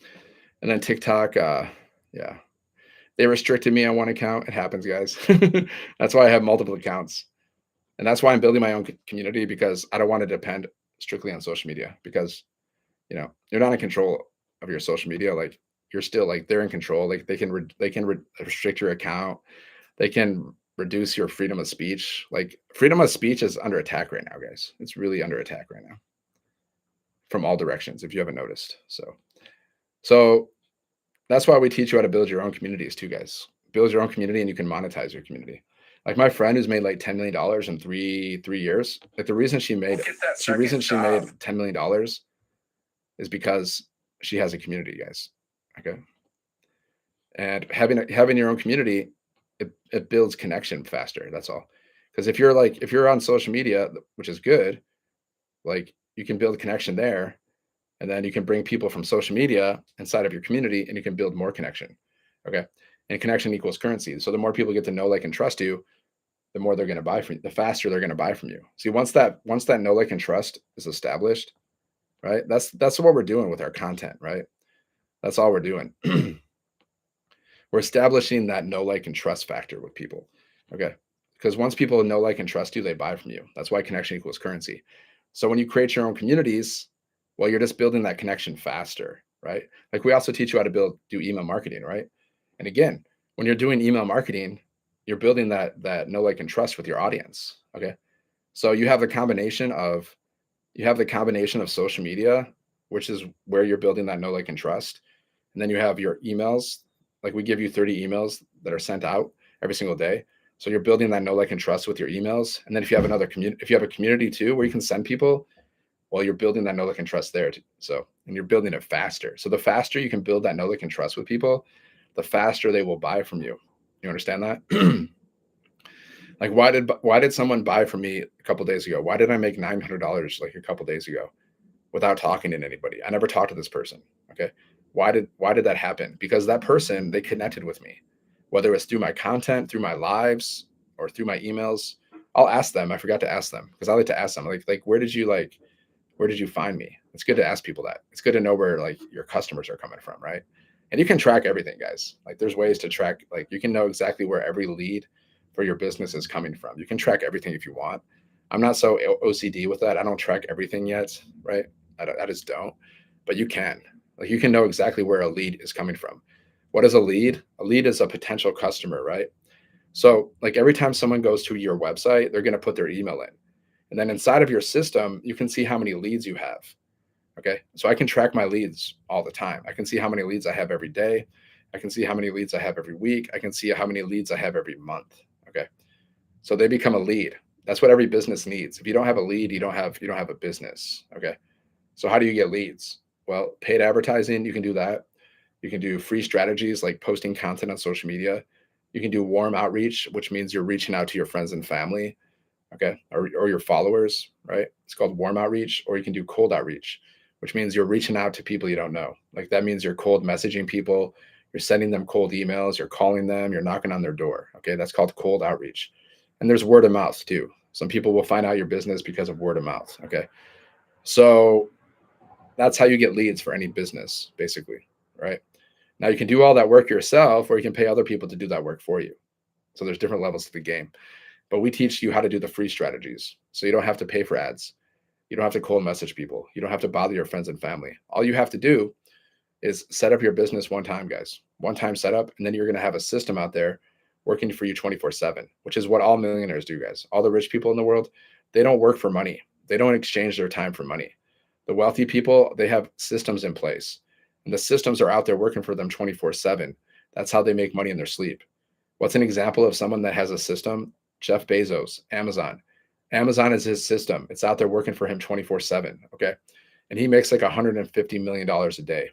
And then TikTok, yeah, they restricted me on one account. It happens, guys. That's why I have multiple accounts. And that's why I'm building my own community, because I don't want to depend strictly on social media, because, you're not in control of your social media. Like you're still like, they're in control. Like they can restrict your account. They can reduce your freedom of speech. Like freedom of speech is under attack right now, guys. It's really under attack right now from all directions, if you haven't noticed. So that's why we teach you how to build your own communities too, guys. Build your own community and you can monetize your community. Like my friend who's made like $10 million in three years. Like the reason she made $10 million is because she has a community, guys. Okay. And having your own community, it builds connection faster. That's all. Because if you're on social media, which is good, like you can build connection there, and then you can bring people from social media inside of your community and you can build more connection. Okay. And connection equals currency. So the more people get to know, like, and trust you, the more they're going to buy from you, the faster they're going to buy from you. See, once that know, like, and trust is established, right? That's what we're doing with our content, right? That's all we're doing. We're establishing that know, like, and trust factor with people. Okay. Because once people know, like, and trust you, they buy from you. That's why connection equals currency. So when you create your own communities, well, you're just building that connection faster, right? Like, we also teach you how to do email marketing, right? And again, when you're doing email marketing, you're building that know, like, and trust with your audience. Okay. So you have the combination of social media, which is where you're building that know, like, and trust. And then you have your emails. Like, we give you 30 emails that are sent out every single day. So you're building that know, like, and trust with your emails. And then if you have a community too where you can send people, well, you're building that know, like, and trust there too. So, and you're building it faster. So the faster you can build that know, like, and trust with people, the faster they will buy from you. You understand that? Like, why did someone buy from me a couple days ago? Why did I make $900 like a couple days ago without talking to anybody? I never talked to this person. Okay. Why did that happen? Because that person, they connected with me, whether it's through my content, through my lives, or through my emails. I'll ask them. I forgot to ask them because I like to ask them, like, where did you find me? It's good to ask people that. It's good to know where, like, your customers are coming from, right? And you can track everything, guys. Like, there's ways to track, like, you can know exactly where every lead for your business is coming from. You can track everything if you want. I'm not so OCD with that. I don't track everything yet, right? I just don't. But you can. Like, you can know exactly where a lead is coming from. What is a lead? A lead is a potential customer, right? So, like, every time someone goes to your website, they're going to put their email in. And then inside of your system, you can see how many leads you have. Okay. So I can track my leads all the time. I can see how many leads I have every day. I can see how many leads I have every week. I can see how many leads I have every month. Okay. So they become a lead. That's what every business needs. If you don't have a lead, you don't have a business. Okay. So how do you get leads? Well, paid advertising, you can do that. You can do free strategies like posting content on social media. You can do warm outreach, which means you're reaching out to your friends and family, okay, or your followers, right? It's called warm outreach. Or you can do cold outreach, which means you're reaching out to people you don't know. Like, that means you're cold messaging people, you're sending them cold emails, you're calling them, you're knocking on their door. Okay, that's called cold outreach. And there's word of mouth too. Some people will find out your business because of word of mouth. Okay, so that's how you get leads for any business, basically, right? Now you can do all that work yourself, or you can pay other people to do that work for you. So there's different levels to the game. But we teach you how to do the free strategies. So you don't have to pay for ads. You don't have to cold message people. You don't have to bother your friends and family. All you have to do is set up your business one time, guys. One time setup, and then you're going to have a system out there working for you 24/7, which is what all millionaires do, guys. All the rich people in the world, they don't work for money. They don't exchange their time for money. The wealthy people, they have systems in place, and the systems are out there working for them 24/7. That's how they make money in their sleep. What's an example of someone that has a system? Jeff Bezos, Amazon. Amazon is his system. It's out there working for him 24/7. Okay. And he makes like $150 million a day.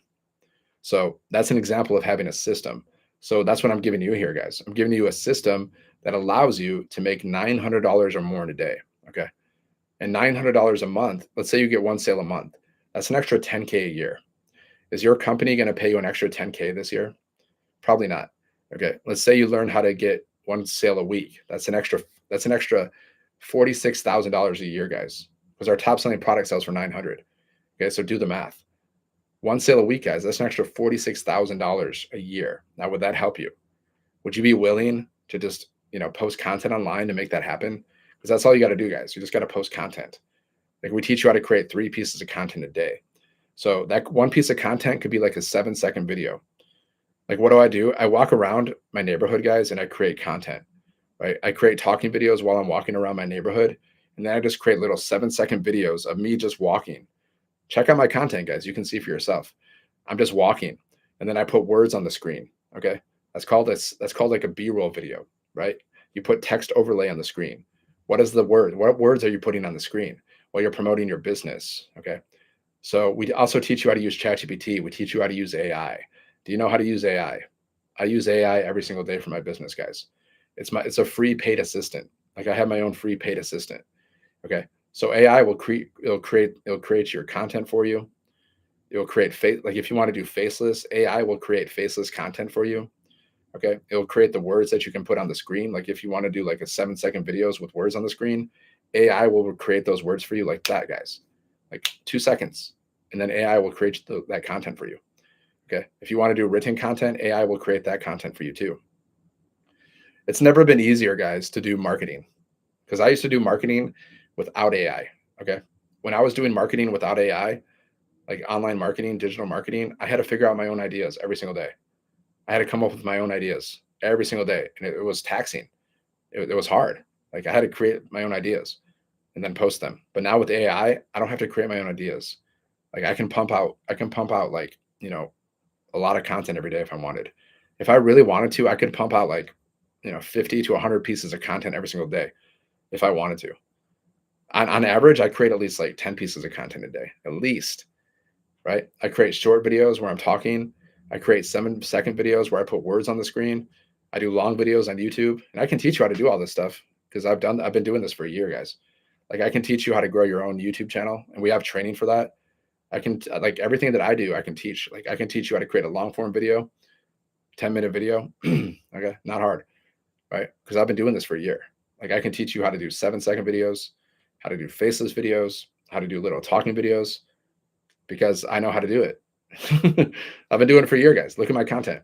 So that's an example of having a system. So that's what I'm giving you here, guys. I'm giving you a system that allows you to make $900 or more in a day. Okay. And $900 a month, let's say you get one sale a month. That's an extra 10K a year. Is your company going to pay you an extra 10K this year? Probably not. Okay. Let's say you learn how to get one sale a week. That's an extra $46,000 a year, guys. Because our top selling product sells for 900. Okay. So do the math. One sale a week, guys. That's an extra $46,000 a year. Now, would that help you? Would you be willing to just, post content online to make that happen? Because that's all you got to do, guys. You just got to post content. Like, we teach you how to create 3 pieces of content a day. So that one piece of content could be like a 7-second video. Like, what do? I walk around my neighborhood, guys, and I create content, right? I create talking videos while I'm walking around my neighborhood. And then I just create little 7-second videos of me just walking. Check out my content, guys. You can see for yourself. I'm just walking. And then I put words on the screen. Okay. That's called like a B-roll video, right? You put text overlay on the screen. What is the word? What words are you putting on the screen while you're promoting your business? Okay. So we also teach you how to use ChatGPT. We teach you how to use AI. Do you know how to use AI? I use AI every single day for my business, guys. It's a free paid assistant. Like, I have my own free paid assistant. Okay. So AI will create your content for you. It will create face, like, if you want to do faceless, AI will create faceless content for you. Okay. It'll create the words that you can put on the screen. Like if you want to do like a 7-second videos with words on the screen, AI will create those words for you like that, guys. Like 2 seconds. And then AI will create that content for you. Okay. If you want to do written content, AI will create that content for you too. It's never been easier, guys, to do marketing because I used to do marketing without AI. Okay. When I was doing marketing without AI, like online marketing, digital marketing, I had to figure out my own ideas every single day. I had to come up with my own ideas every single day. And it was taxing. It was hard. Like I had to create my own ideas and then post them. But now with AI, I don't have to create my own ideas. Like I can pump out like, a lot of content every day if I wanted. If I really wanted to, I could pump out like, 50 to 100 pieces of content every single day if I wanted to. On average, I create at least like 10 pieces of content a day, at least, right? I create short videos where I'm talking. I create 7-second videos where I put words on the screen. I do long videos on YouTube, and I can teach you how to do all this stuff because I've been doing this for a year, guys. Like I can teach you how to grow your own YouTube channel, and we have training for that. I can like everything that I do, I can teach. Like I can teach you how to create a long form video, 10-minute video. Okay, not hard, right? Because I've been doing this for a year. Like I can teach you how to do 7-second videos, how to do faceless videos, how to do little talking videos, because I know how to do it. I've been doing it for a year, guys. Look at my content,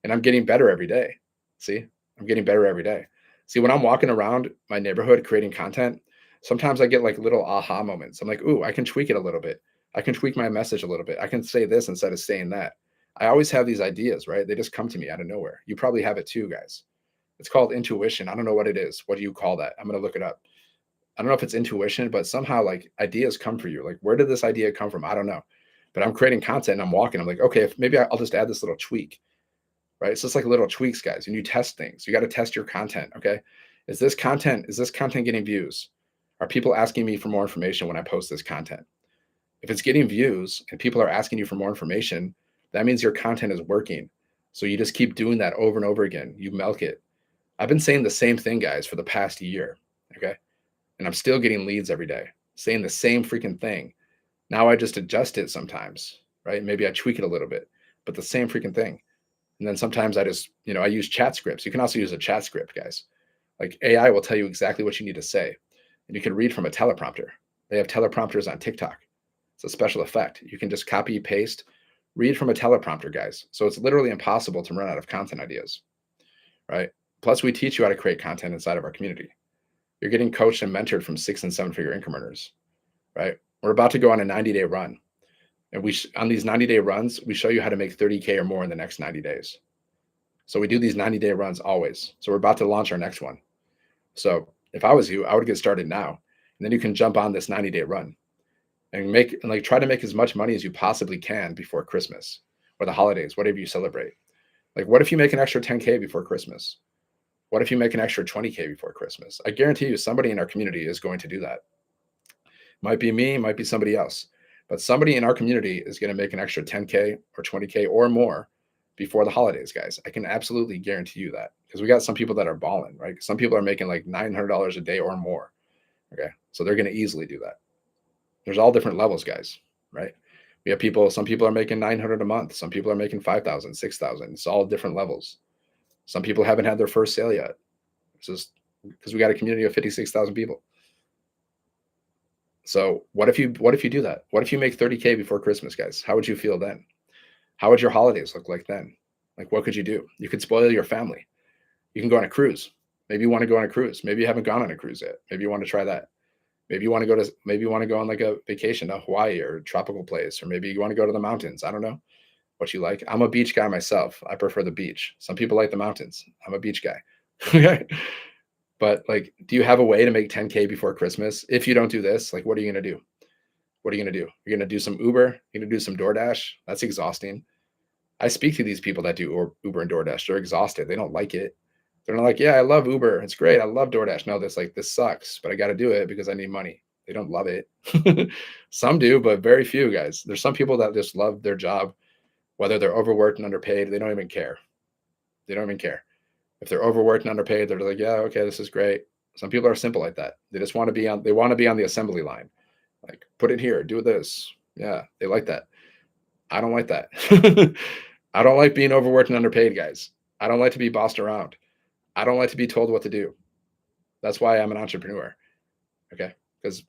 and I'm getting better every day. See, I'm getting better every day. See, when I'm walking around my neighborhood creating content, sometimes I get like little aha moments. I'm like, ooh, I can tweak it a little bit. I can tweak my message a little bit. I can say this instead of saying that. I always have these ideas, right? They just come to me out of nowhere. You probably have it too, guys. It's called intuition. I don't know what it is. What do you call that? I'm going to look it up. I don't know if it's intuition, but somehow like ideas come for you. Like, where did this idea come from? I don't know. But I'm creating content and I'm walking. I'm like, okay, if maybe I'll just add this little tweak, right? So it's like little tweaks, guys. And you test things. You got to test your content. Okay. Is this content getting views? Are people asking me for more information when I post this content? If it's getting views and people are asking you for more information, that means your content is working. So you just keep doing that over and over again. You milk it. I've been saying the same thing, guys, for the past year. Okay. And I'm still getting leads every day, saying the same freaking thing. Now I just adjust it sometimes, right? Maybe I tweak it a little bit, but the same freaking thing. And then sometimes I just, I use chat scripts. You can also use a chat script, guys. Like AI will tell you exactly what you need to say. And you can read from a teleprompter. They have teleprompters on TikTok. It's a special effect. You can just copy, paste, read from a teleprompter, guys. So it's literally impossible to run out of content ideas, right? Plus, we teach you how to create content inside of our community. You're getting coached and mentored from 6 and 7-figure income earners, right? We're about to go on a 90-day run. And on these 90-day runs, we show you how to make 30K or more in the next 90 days. So we do these 90-day runs always. So we're about to launch our next one. So if I was you, I would get started now. And then you can jump on this 90-day run and try to make as much money as you possibly can before Christmas or the holidays, whatever you celebrate. Like, what if you make an extra 10K before Christmas? What if you make an extra 20K before Christmas? I guarantee you somebody in our community is going to do that. Might be me, might be somebody else. But somebody in our community is going to make an extra 10K or 20K or more before the holidays, guys. I can absolutely guarantee you that because we got some people that are balling, right? Some people are making like $900 a day or more. Okay. So they're going to easily do that. There's all different levels, guys, right? We have some people are making 900 a month. Some people are making 5,000, 6,000. It's all different levels. Some people haven't had their first sale yet. It's just because we got a community of 56,000 people. So what if you do that? What if you make 30K before Christmas, guys? How would you feel then? How would your holidays look like then? Like, what could you do? You could spoil your family. You can go on a cruise. Maybe you want to go on a cruise. Maybe you haven't gone on a cruise yet. Maybe you want to try that. Maybe you want to go on like a vacation to Hawaii or a tropical place, or maybe you want to go to the mountains. I don't know what you like. I'm a beach guy myself. I prefer the beach. Some people like the mountains. I'm a beach guy. Okay. But like, do you have a way to make 10K before Christmas? If you don't do this, like, what are you going to do? What are you going to do? You're going to do some Uber. You're going to do some DoorDash. That's exhausting. I speak to these people that do Uber and DoorDash. They're exhausted. They don't like it. They're not like, yeah, I love Uber. It's great. I love DoorDash. No, this sucks, but I got to do it because I need money. They don't love it. Some do, but very few, guys. There's some people that just love their job, whether they're overworked and underpaid. They don't even care. They don't even care. If they're overworked and underpaid, they're like, yeah, okay, this is great. Some people are simple like that. They just want to be on the assembly line. Like, put it here, do this. Yeah, they like that. I don't like that. I don't like being overworked and underpaid, guys. I don't like to be bossed around. I don't like to be told what to do. That's why I'm an entrepreneur. Okay. Because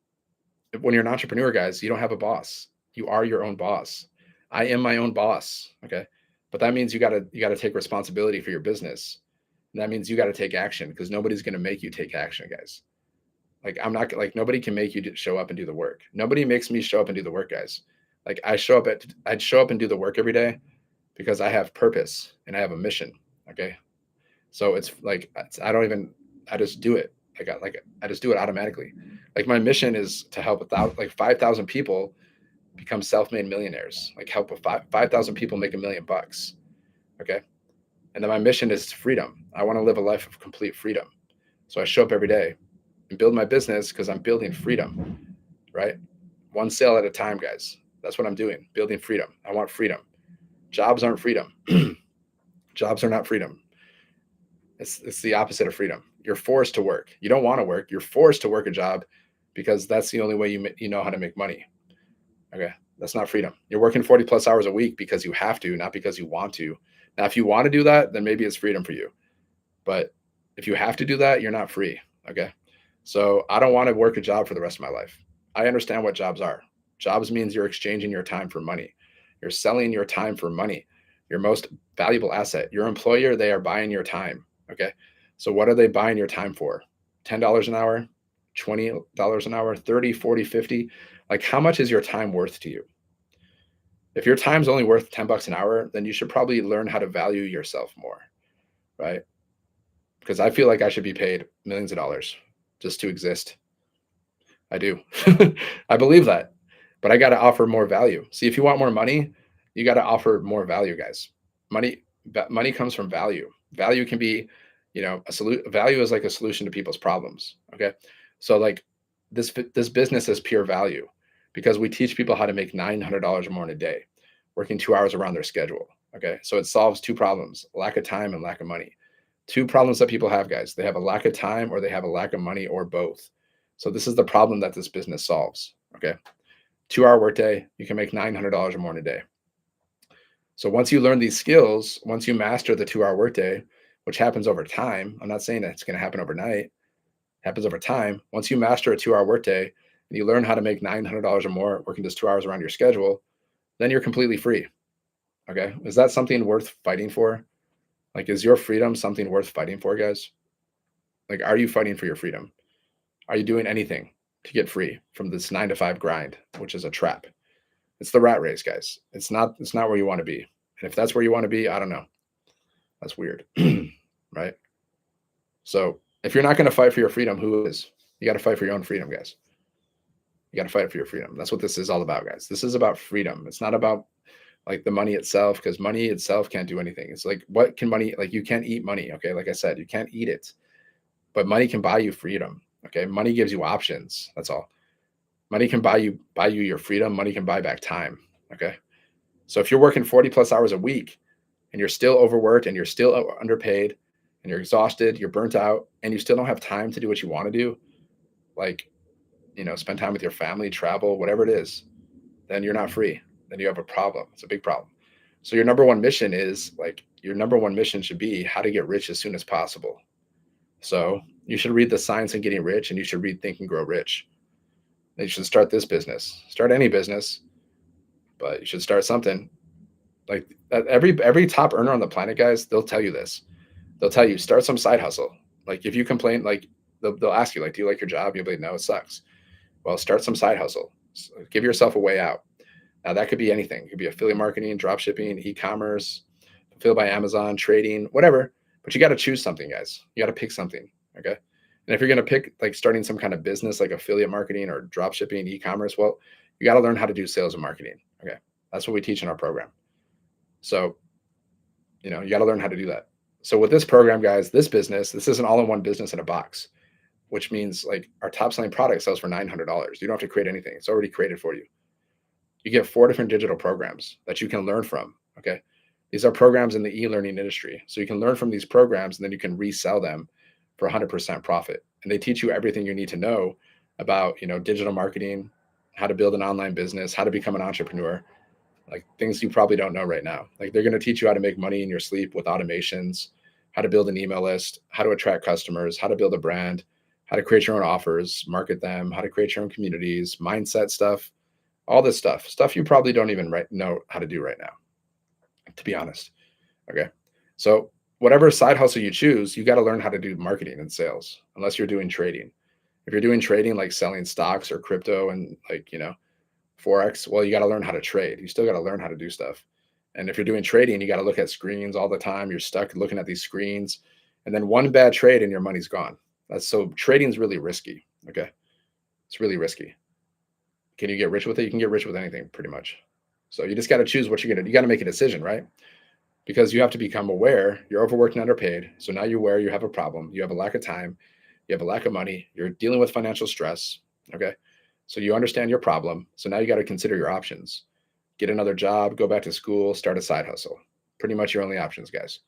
when you're an entrepreneur, guys, you don't have a boss. You are your own boss. I am my own boss. Okay. But that means you gotta take responsibility for your business. And that means you gotta take action because nobody's gonna make you take action, guys. Like I'm not like nobody can make you show up and do the work. Nobody makes me show up and do the work, guys. Like I'd show up and do the work every day because I have purpose and I have a mission. Okay. So it's like I don't even I just do it. I just do it automatically. Like my mission is to help without like 5,000 people become self-made millionaires. Like help with 5,000 people make $1 million. Okay. And then my mission is freedom. I want to live a life of complete freedom. So I show up every day and build my business because I'm building freedom, right? One sale at a time, guys. That's what I'm doing. Building freedom. I want freedom. Jobs aren't freedom. Jobs are not freedom. It's the opposite of freedom. You're forced to work. You don't want to work. You're forced to work a job because that's the only way you know how to make money. Okay, that's not freedom. You're working 40 plus hours a week because you have to, not because you want to. Now, if you want to do that, then maybe it's freedom for you. But if you have to do that, you're not free. Okay, so I don't want to work a job for the rest of my life. I understand what jobs are. Jobs means you're exchanging your time for money. You're selling your time for money. Your most valuable asset. Your employer, they are buying your time. Okay. So what are they buying your time for? $10 an hour, $20 an hour, 30, 40, 50. Like how much is your time worth to you? If your time's only worth 10 bucks an hour, then you should probably learn how to value yourself more, right? Because I feel like I should be paid millions of dollars just to exist. I do. I believe that. But I got to offer more value. See, if you want more money, you got to offer more value, guys. Money comes from value. Value can be, a solution. Value is like a solution to people's problems. Okay, so like this business is pure value because we teach people how to make $900 or more in a day, working 2 hours around their schedule. Okay, so it solves two problems: lack of time and lack of money. Two problems that people have, guys. They have a lack of time or they have a lack of money or both. So this is the problem that this business solves. Okay, 2 hour workday, you can make $900 or more in a day. So once you learn these skills, once you master the 2 hour workday, which happens over time, I'm not saying that it's going to happen overnight, it happens over time. Once you master a 2 hour workday and you learn how to make $900 or more working just 2 hours around your schedule, then you're completely free. Okay. Is that something worth fighting for? Like, is your freedom something worth fighting for, guys? Like, are you fighting for your freedom? Are you doing anything to get free from this 9 to 5 grind, which is a trap? It's the rat race, guys. It's not where you want to be. And if that's where you want to be, I don't know. That's weird. Right? So if you're not going to fight for your freedom, who is? You got to fight for your own freedom, guys. You got to fight for your freedom. That's what this is all about, guys. This is about freedom. It's not about like the money itself, because money itself can't do anything. It's like, what can money, like you can't eat money. Okay. Like I said, you can't eat it, but money can buy you freedom. Okay. Money gives you options. That's all. Money can buy you your freedom. Money can buy back time. Okay. So if you're working 40 plus hours a week and you're still overworked and you're still underpaid and you're exhausted, you're burnt out, and you still don't have time to do what you want to do, like, spend time with your family, travel, whatever it is, then you're not free. Then you have a problem. It's a big problem. So your number one mission should be how to get rich as soon as possible. So you should read The Science of Getting Rich and you should read Think and Grow Rich. You should start this business, start any business, but you should start something. Like every top earner on the planet, guys, they'll tell you this. They'll tell you start some side hustle. Like if you complain, like they'll ask you, like, do you like your job? You'll be like, no, it sucks. Well, start some side hustle. Give yourself a way out. Now that could be anything. It could be affiliate marketing, drop shipping, e-commerce, fulfilled by Amazon, trading, whatever. But you got to choose something, guys. You got to pick something. Okay. And if you're going to pick like starting some kind of business like affiliate marketing or drop shipping, e-commerce, well, you got to learn how to do sales and marketing. Okay. That's what we teach in our program. So, you got to learn how to do that. So with this program, guys, this is an all-in-one business in a box, which means like our top selling product sells for $900. You don't have to create anything. It's already created for you. You get 4 different digital programs that you can learn from. Okay. These are programs in the e-learning industry. So you can learn from these programs and then you can resell them for 100% profit. And they teach you everything you need to know about, digital marketing, how to build an online business, how to become an entrepreneur, like things you probably don't know right now. Like they're going to teach you how to make money in your sleep with automations. how to build an email list, how to attract customers, how to build a brand, how to create your own offers, market them, how to create your own communities, mindset stuff, all this stuff you probably don't even know how to do right now, to be honest. Okay. So, whatever side hustle you choose, you got to learn how to do marketing and sales, unless you're doing trading. If you're doing trading, like selling stocks or crypto and like, Forex, well, you got to learn how to trade. You still got to learn how to do stuff. And if you're doing trading, you got to look at screens all the time. You're stuck looking at these screens. And then one bad trade and your money's gone. That's so trading's really risky. Okay. It's really risky. Can you get rich with it? You can get rich with anything pretty much. So you just got to choose what you're going to, you got to make a decision, right? Because you have to become aware you're overworked and underpaid. So now you're aware you have a problem. You have a lack of time. You have a lack of money. You're dealing with financial stress. Okay. So you understand your problem. So now you got to consider your options. Get another job, go back to school, start a side hustle. Pretty much your only options, guys.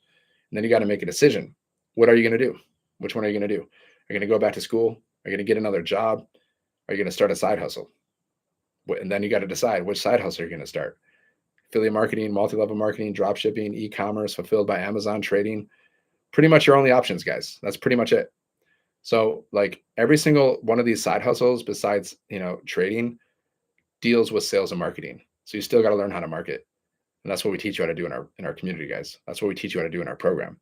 And then you got to make a decision. What are you going to do? Which one are you going to do? Are you going to go back to school? Are you going to get another job? Are you going to start a side hustle? And then you got to decide which side hustle you're going to start. Affiliate marketing, multi-level marketing, drop shipping, e-commerce, fulfilled by Amazon, trading. Pretty much your only options, guys. That's pretty much it. So like every single one of these side hustles besides, trading deals with sales and marketing. So you still got to learn how to market. And that's what we teach you how to do in our community, guys. That's what we teach you how to do in our program.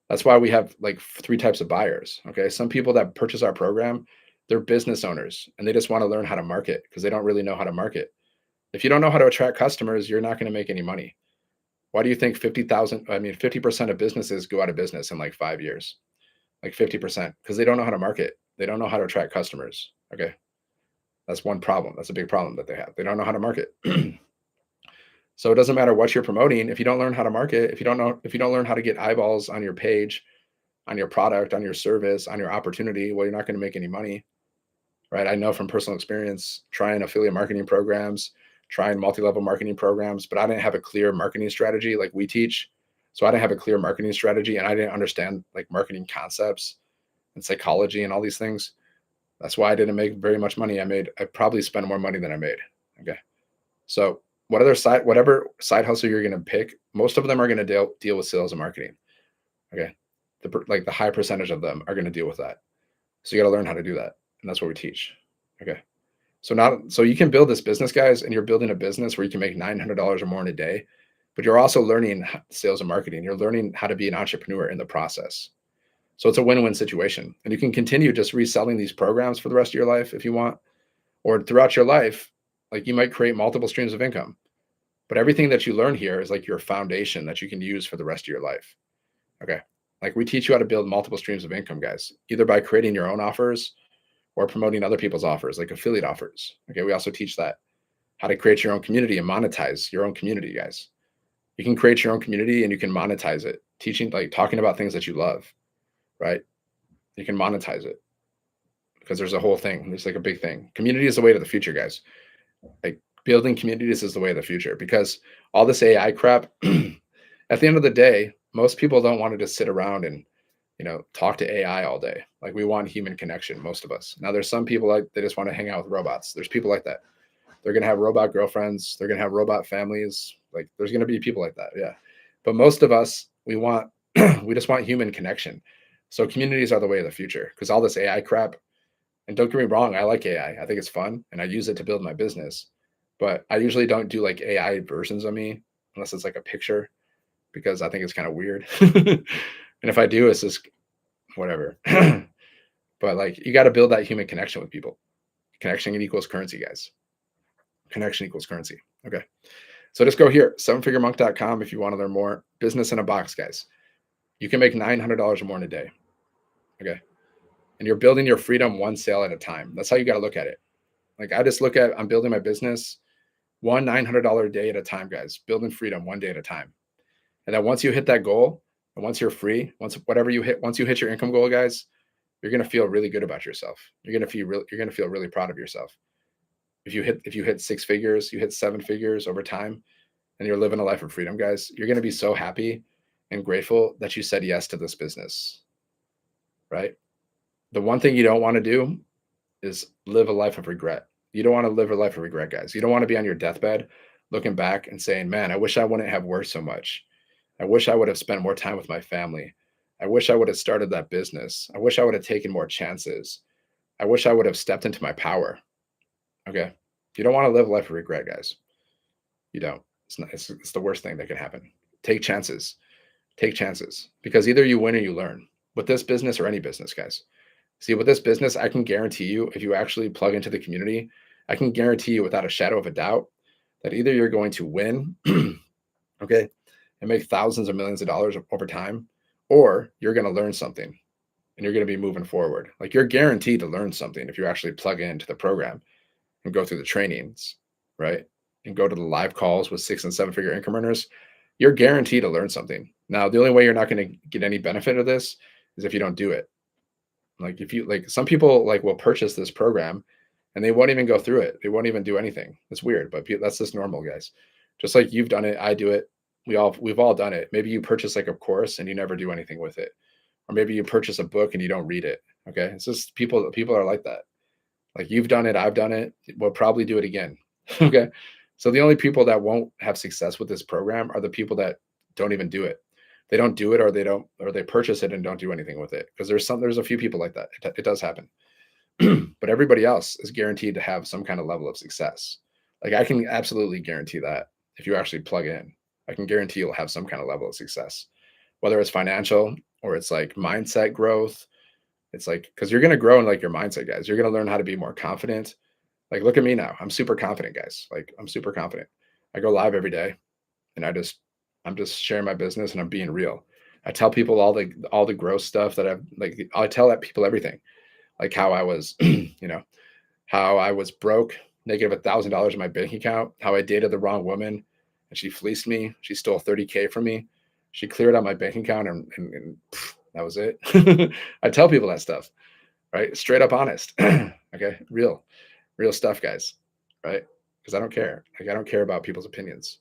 That's why we have like three types of buyers. Okay. Some people that purchase our program, they're business owners and they just want to learn how to market because they don't really know how to market. If you don't know how to attract customers, you're not going to make any money. Why do you think 50% of businesses go out of business in like 5 years? Like 50%, because they don't know how to market. They don't know how to attract customers. Okay. That's one problem. That's a big problem that they have. They don't know how to market. So it doesn't matter what you're promoting. If you don't learn how to market, if you don't learn how to get eyeballs on your page, on your product, on your service, on your opportunity, well, you're not going to make any money. Right. I know from personal experience trying affiliate marketing programs, trying multi-level marketing programs, but I didn't have a clear marketing strategy like we teach. So I didn't have a clear marketing strategy and I didn't understand like marketing concepts and psychology and all these things. That's why I didn't make very much money. I probably spent more money than I made. Okay. So whatever side hustle you're going to pick, most of them are going to deal with sales and marketing. Okay. The high percentage of them are going to deal with that. So you got to learn how to do that. And that's what we teach. Okay. So you can build this business, guys, and you're building a business where you can make $900 or more in a day, but you're also learning sales and marketing. You're learning how to be an entrepreneur in the process. So it's a win-win situation. And you can continue just reselling these programs for the rest of your life if you want, or throughout your life, like you might create multiple streams of income. But everything that you learn here is like your foundation that you can use for the rest of your life. Okay. Like we teach you how to build multiple streams of income, guys, either by creating your own offers or promoting other people's offers, like affiliate offers. Okay. We also teach that how to create your own community and monetize your own community, guys. You can create your own community and you can monetize it, talking about things that you love, right? You can monetize it because there's a whole thing. There's like a big thing. Community is the way to the future, guys. Like building communities is the way of the future because all this AI crap, at the end of the day, most people don't want to just sit around and, talk to AI all day. Like we want human connection, most of us. Now there's some people like they just want to hang out with robots. There's people like that. They're going to have robot girlfriends. They're going to have robot families. Like there's going to be people like that. Yeah. But most of us, we just want human connection. So communities are the way of the future because all this AI crap, and don't get me wrong, I like AI. I think it's fun and I use it to build my business. But I usually don't do like AI versions of me unless it's like a picture because I think it's kind of weird. And if I do, it's just whatever. But like you got to build that human connection with people. Connection equals currency, guys. Connection equals currency. Okay. So just go here, sevenfiguremonk.com if you want to learn more. Business in a box, guys. You can make $900 or more in a day. Okay. And you're building your freedom one sale at a time. That's how you got to look at it. Like I'm building my business one $900 a day at a time, guys. Building freedom one day at a time. And then once you hit that goal, and once you're free, once you hit your income goal, guys, you're gonna feel really good about yourself. You're gonna feel really proud of yourself. If you hit 6 figures, you hit 7 figures over time, and you're living a life of freedom, guys, you're gonna be so happy and grateful that you said yes to this business. Right? The one thing you don't want to do is live a life of regret. You don't want to live a life of regret, guys. You don't want to be on your deathbed looking back and saying, man, I wish I wouldn't have worked so much. I wish I would have spent more time with my family. I wish I would have started that business. I wish I would have taken more chances. I wish I would have stepped into my power. Okay. You don't want to live a life of regret, guys. You don't. It's not, it's the worst thing that can happen. Take chances. Take chances because either you win or you learn with this business or any business, guys. See, with this business, I can guarantee you, if you actually plug into the community, I can guarantee you without a shadow of a doubt that either you're going to win, okay, and make thousands of millions of dollars over time, or you're going to learn something and you're going to be moving forward. Like you're guaranteed to learn something if you actually plug into the program and go through the trainings, right? And go to the live calls with 6 and 7 figure income earners. You're guaranteed to learn something. Now, the only way you're not going to get any benefit of this is if you don't do it. Like if you like some people like will purchase this program and they won't even go through it. They won't even do anything. It's weird, but that's just normal, guys. Just like you've done it, I do it. We've all done it. Maybe you purchase like a course and you never do anything with it. Or maybe you purchase a book and you don't read it. Okay? It's just people are like that. Like you've done it, I've done it. We'll probably do it again. Okay? So the only people that won't have success with this program are the people that don't even do it. They don't do it or they purchase it and don't do anything with it because there's a few people like that. It does happen. But everybody else is guaranteed to have some kind of level of success. Like I can absolutely guarantee that if you actually plug in, I can guarantee you'll have some kind of level of success, whether it's financial or it's like mindset growth. It's like because you're gonna grow in like your mindset, guys. You're gonna learn how to be more confident. Like look at me now. I'm super confident, guys. Like I'm super confident. I go live every day and I'm just sharing my business and I'm being real. I tell people all the gross stuff that I've like I tell that people everything. Like how I was, how I was broke, negative $1,000 in my bank account, how I dated the wrong woman and she fleeced me. She stole 30K from me. She cleared out my bank account and that was it. I tell people that stuff, right? Straight up honest. Okay. Real stuff, guys. Right. Because I don't care. Like I don't care about people's opinions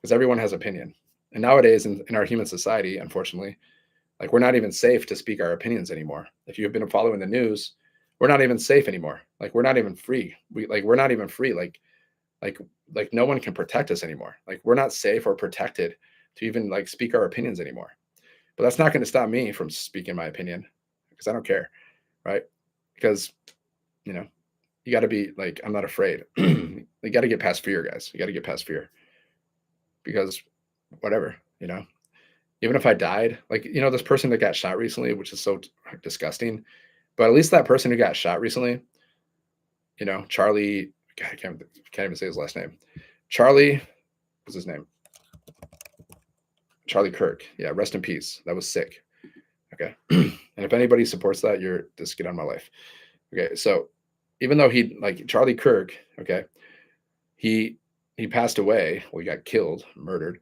because everyone has opinion. And nowadays in our human society, unfortunately, like we're not even safe to speak our opinions anymore. If you've been following the news, we're not even safe anymore. Like we're not even free. We're not even free. Like like no one can protect us anymore. Like we're not safe or protected to even like speak our opinions anymore. But that's not going to stop me from speaking my opinion because I don't care, right? Because you know you got to be like I'm not afraid. You got to get past fear, guys. You got to get past fear because whatever, even if I died, like, this person that got shot recently, which is so disgusting, but at least that person who got shot recently, Charlie, God, I can't even say his last name. Charlie, what's his name? Charlie Kirk. Yeah, rest in peace. That was sick. Okay. And if anybody supports that, you're just get on my life. Okay. So even though he like Charlie Kirk, okay, he passed away. Well, he got killed, murdered.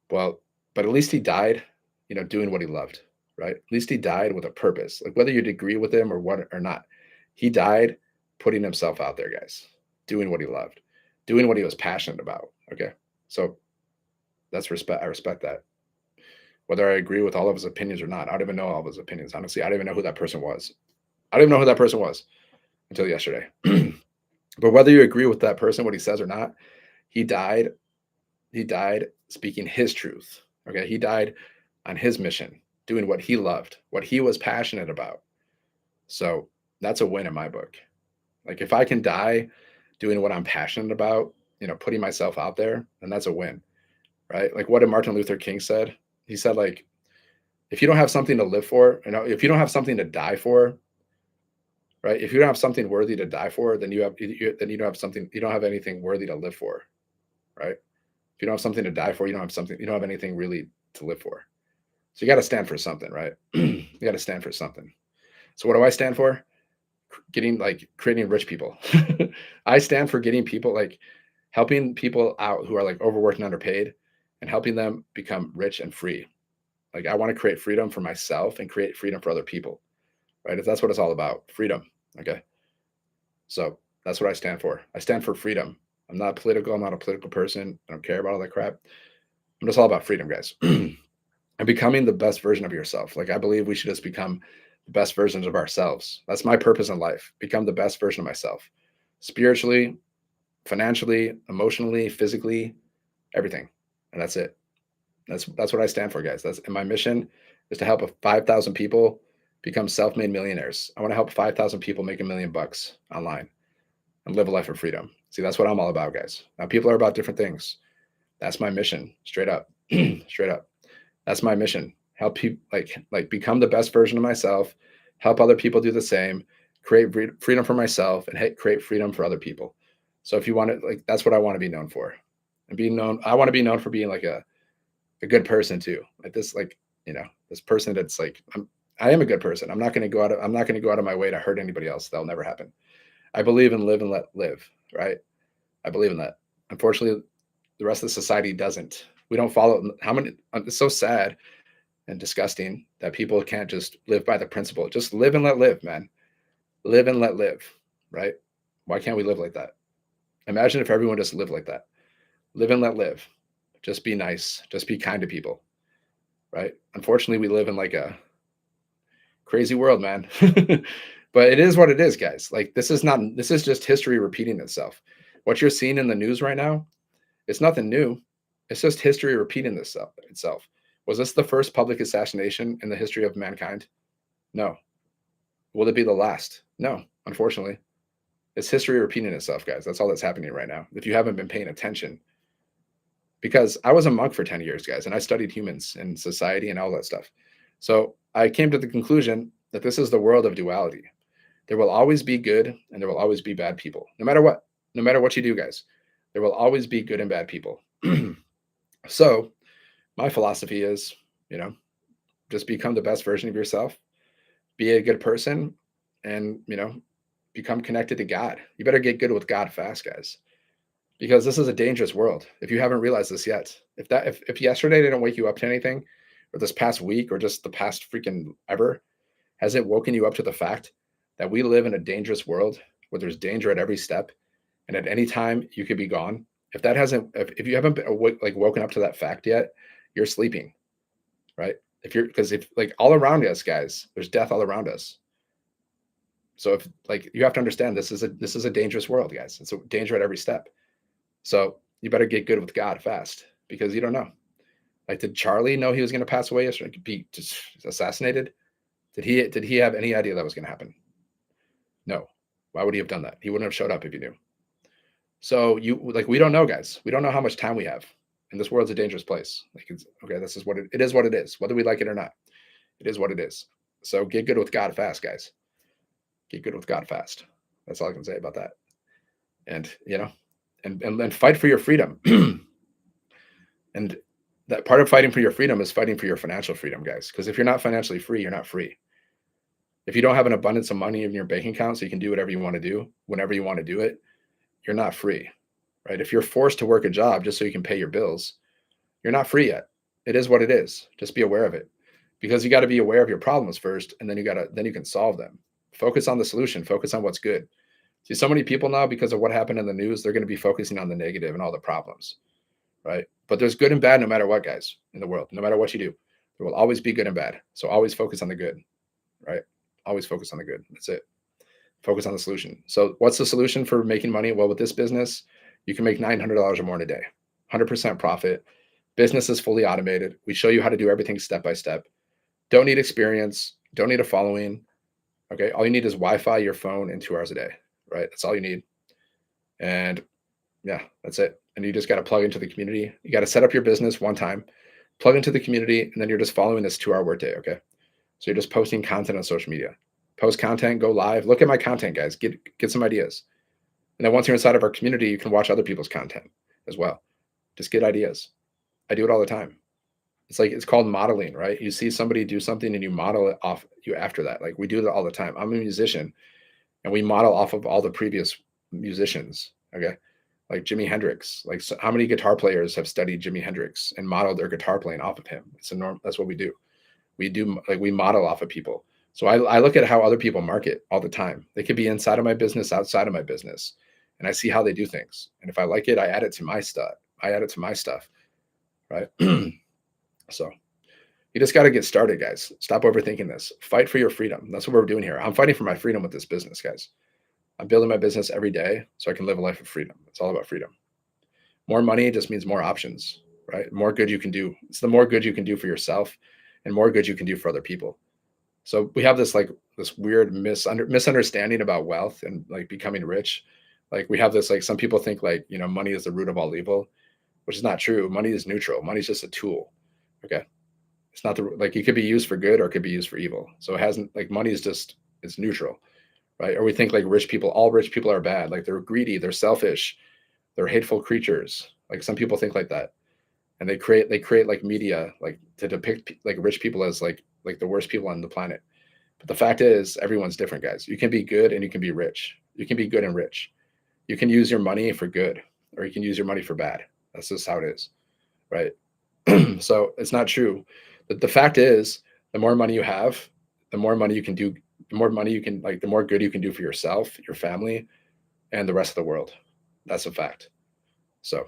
Well, but at least he died, doing what he loved, right? At least he died with a purpose. Like whether you agree with him or what or not, he died putting himself out there, guys, doing what he loved, doing what he was passionate about. Okay. So that's respect. I respect that. Whether I agree with all of his opinions or not, I don't even know all of his opinions. Honestly, I don't even know who that person was. I don't even know who that person was until yesterday. But whether you agree with that person, what he says or not, he died. He died speaking his truth. Okay. He died on his mission, doing what he loved, what he was passionate about. So that's a win in my book. Like if I can die doing what I'm passionate about, putting myself out there, then that's a win, right? Like what did Martin Luther King said? He said, like, if you don't have something to live for, if you don't have something to die for, right? If you don't have something worthy to die for, then then you don't have something, you don't have anything worthy to live for, right? If you don't have something to die for, you don't have anything really to live for. So you got to stand for something, right? You got to stand for something. So what do I stand for? Creating rich people. I stand for getting people like helping people out who are like overworked and underpaid and helping them become rich and free. Like I want to create freedom for myself and create freedom for other people, right? If that's what it's all about, freedom. Okay. So that's what I stand for. I stand for freedom. I'm not political. I'm not a political person. I don't care about all that crap. I'm just all about freedom, guys. And becoming the best version of yourself. Like I believe we should just become the best versions of ourselves. That's my purpose in life. Become the best version of myself. Spiritually, financially, emotionally, physically, everything. And that's it. That's what I stand for, guys. That's my mission is to help 5,000 people become self-made millionaires. I want to help 5,000 people make $1 million online and live a life of freedom. See, that's what I'm all about, guys. Now, people are about different things. That's my mission, straight up, straight up. That's my mission. Help people like become the best version of myself. Help other people do the same. Create freedom for myself and create freedom for other people. So if you want to, like, that's what I want to be known for. And being known, I want to be known for being like a good person too. Like this, like, this person that's like, I am a good person. I'm not going to go out of my way to hurt anybody else. That'll never happen. I believe in live and let live, right? I believe in that. Unfortunately, the rest of society doesn't. We don't follow it's so sad and disgusting that people can't just live by the principle. Just live and let live, man. Live and let live, right? Why can't we live like that? Imagine if everyone just lived like that. Live and let live. Just be nice. Just be kind to people, right? Unfortunately, we live in like a crazy world, man. But it is what it is, guys. Like this is just history repeating itself. What you're seeing in the news right now, it's nothing new. It's just history repeating itself. Was this the first public assassination in the history of mankind? No. Will it be the last? No, unfortunately. It's history repeating itself, guys. That's all that's happening right now. If you haven't been paying attention, because I was a monk for 10 years, guys, and I studied humans and society and all that stuff. So I came to the conclusion that this is the world of duality. There will always be good and there will always be bad people. No matter what you do, guys, there will always be good and bad people. So my philosophy is, just become the best version of yourself, be a good person, and, become connected to God. You better get good with God fast, guys, because this is a dangerous world. If you haven't realized this yet, if yesterday didn't wake you up to anything, or this past week, or just the past freaking ever, has it woken you up to the fact that we live in a dangerous world where there's danger at every step, and at any time you could be gone? If you haven't been woken up to that fact yet, you're sleeping, right? Because if like all around us, guys, there's death all around us. So if you have to understand this is a dangerous world, guys. It's a danger at every step. So you better get good with God fast, because you don't know. Like, did Charlie know he was going to pass away yesterday? Be just assassinated? Did he have any idea that was going to happen? No. Why would he have done that? He wouldn't have showed up if he knew. So we don't know, guys. We don't know how much time we have. And this world's a dangerous place. This is what it is what it is, whether we like it or not. It is what it is. So get good with God fast, guys. Get good with God fast. That's all I can say about that. And and fight for your freedom. And that part of fighting for your freedom is fighting for your financial freedom, guys. Because if you're not financially free, you're not free. If you don't have an abundance of money in your bank account so you can do whatever you want to do, whenever you want to do it, you're not free, right? If you're forced to work a job just so you can pay your bills, you're not free yet. It is what it is. Just be aware of it, because you got to be aware of your problems first, and then you can solve them. Focus on the solution. Focus on what's good. See, so many people now, because of what happened in the news, they're going to be focusing on the negative and all the problems, right? But there's good and bad no matter what, guys, in the world. No matter what you do, there will always be good and bad. So always focus on the good, right? Always focus on the good. That's it. Focus on the solution. So what's the solution for making money? Well, with this business, you can make $900 or more in a day, 100% profit. Business is fully automated. We show you how to do everything step by step. Don't need experience. Don't need a following. Okay. All you need is Wi-Fi, your phone, and 2 hours a day, right? That's all you need. And yeah, that's it. And you just got to plug into the community. You got to set up your business one time, plug into the community, and then you're just following this 2-hour workday. Okay. So you're just posting content on social media. Post content, go live. Look at my content, guys. Get some ideas. And then once you're inside of our community, you can watch other people's content as well. Just get ideas. I do it all the time. It's called modeling, right? You see somebody do something and you model it off you after that. Like, we do that all the time. I'm a musician, and we model off of all the previous musicians. Okay. Like Jimi Hendrix. Like, so how many guitar players have studied Jimi Hendrix and modeled their guitar playing off of him? It's a norm. That's what we do. We model off of people. So I look at how other people market all the time. They could be inside of my business, outside of my business, and I see how they do things. And if I like it, I add it to my stuff. Right? So you just got to get started, guys. Stop overthinking this. Fight for your freedom. That's what we're doing here. I'm fighting for my freedom with this business, guys. I'm building my business every day so I can live a life of freedom. It's all about freedom. More money just means more options, right? More good you can do. It's the more good you can do for yourself and more good you can do for other people. So we have this like this weird misunderstanding about wealth and like becoming rich. Like we have this like some people think like, you know, money is the root of all evil, which is not true. Money is neutral. Money is just a tool. Okay. It's not the like it could be used for good or it could be used for evil. So it hasn't like money is just it's neutral, right? Or we think like rich people, all rich people are bad. Like they're greedy, they're selfish, they're hateful creatures. Like some people think like that. And they create like media like to depict like rich people as like the worst people on the planet. But the fact is everyone's different, guys. You can be good and you can be rich. You can be good and rich. You can use your money for good or you can use your money for bad. That's just how it is, right? So it's not true. The fact is, the more money you have, the more money you can do, the more money you can like, the more good you can do for yourself, your family, and the rest of the world. That's a fact. So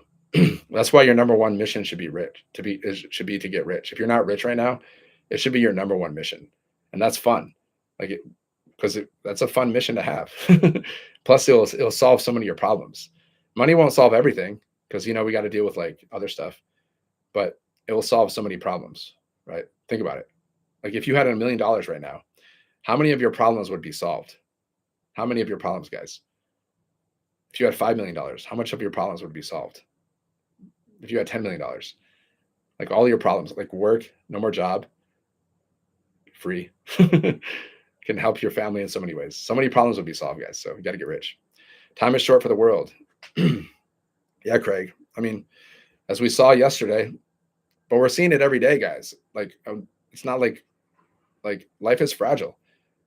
that's why your number one mission should be rich. Should be to get rich. If you're not rich right now, it should be your number one mission, and that's fun. Like it because that's a fun mission to have. Plus, it'll solve so many of your problems. Money won't solve everything because you know we got to deal with like other stuff, but it will solve so many problems, right? Think about it. Like if you had $1 million right now, how many of your problems would be solved? How many of your problems, guys? If you had $5 million, how much of your problems would be solved? If you had $10 million, like all your problems, like work, no more job, free, can help your family in so many ways. So many problems would be solved, guys. So you got to get rich. Time is short for the world. Yeah, Craig. I mean, as we saw yesterday, but we're seeing it every day, guys. Like it's not like life is fragile.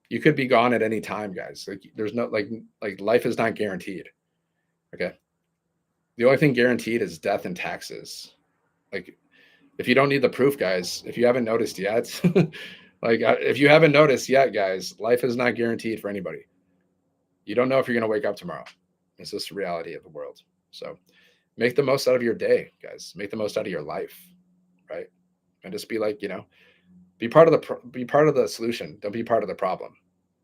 You could be gone at any time, guys. Like there's no like life is not guaranteed. Okay. The only thing guaranteed is death and taxes. Like if you don't need the proof, guys, if you haven't noticed yet, like if you haven't noticed yet, guys, life is not guaranteed for anybody. You don't know if you're going to wake up tomorrow. It's just the reality of the world. So make the most out of your day, guys. Make the most out of your life, right? And just be like, you know, be part of the solution. Don't be part of the problem.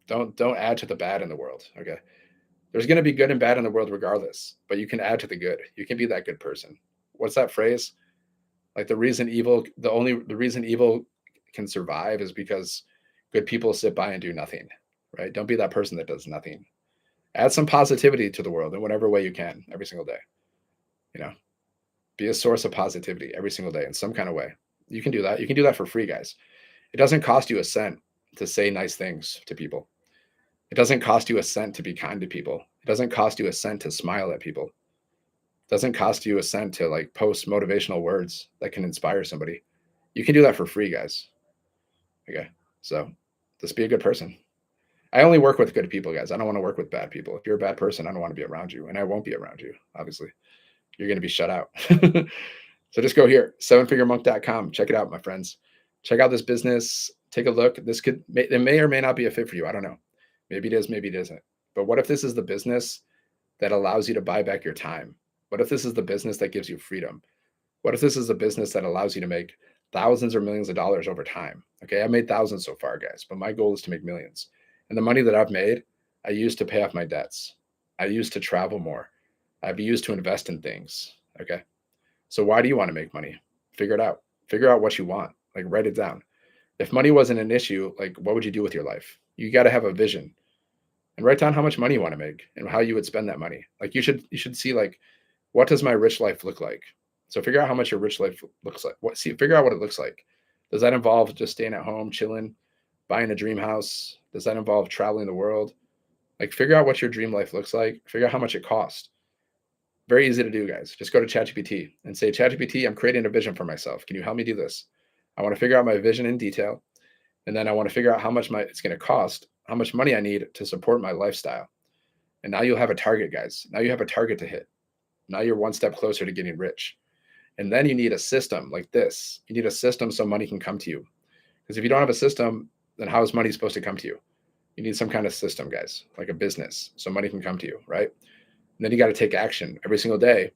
Don't add to the bad in the world. Okay. There's going to be good and bad in the world regardless, but you can add to the good. You can be that good person. What's that phrase? Like the reason evil can survive is because good people sit by and do nothing, right? Don't be that person that does nothing. Add some positivity to the world in whatever way you can every single day. You know, be a source of positivity every single day in some kind of way. You can do that. You can do that for free, guys. It doesn't cost you a cent to say nice things to people. It doesn't cost you a cent to be kind to people. It doesn't cost you a cent to smile at people. It doesn't cost you a cent to like post motivational words that can inspire somebody. You can do that for free, guys. Okay. So just be a good person. I only work with good people, guys. I don't want to work with bad people. If you're a bad person, I don't want to be around you, and I won't be around you, obviously. You're going to be shut out. So just go here, sevenfiguremonk.com. Check it out, my friends. Check out this business. Take a look. It may or may not be a fit for you. I don't know. Maybe it is, maybe it isn't. But what if this is the business that allows you to buy back your time? What if this is the business that gives you freedom? What if this is a business that allows you to make thousands or millions of dollars over time? Okay, I've made thousands so far, guys, but my goal is to make millions. And the money that I've made, I use to pay off my debts. I use to travel more. I've used to invest in things. Okay. So why do you want to make money? Figure it out. Figure out what you want. Like write it down. If money wasn't an issue, like what would you do with your life? You got to have a vision and write down how much money you want to make and how you would spend that money. Like you should see like, what does my rich life look like? So figure out how much your rich life looks like. Figure out what it looks like. Does that involve just staying at home, chilling, buying a dream house? Does that involve traveling the world? Like figure out what your dream life looks like. Figure out how much it costs. Very easy to do, guys. Just go to ChatGPT and say, ChatGPT, I'm creating a vision for myself. Can you help me do this? I want to figure out my vision in detail. And then I want to figure out how much it's going to cost, how much money I need to support my lifestyle. And now you'll have a target, guys. Now you have a target to hit. Now you're one step closer to getting rich. And then you need a system like this. You need a system so money can come to you. Because if you don't have a system, then how is money supposed to come to you? You need some kind of system, guys, like a business, so money can come to you, right? And then you got to take action every single day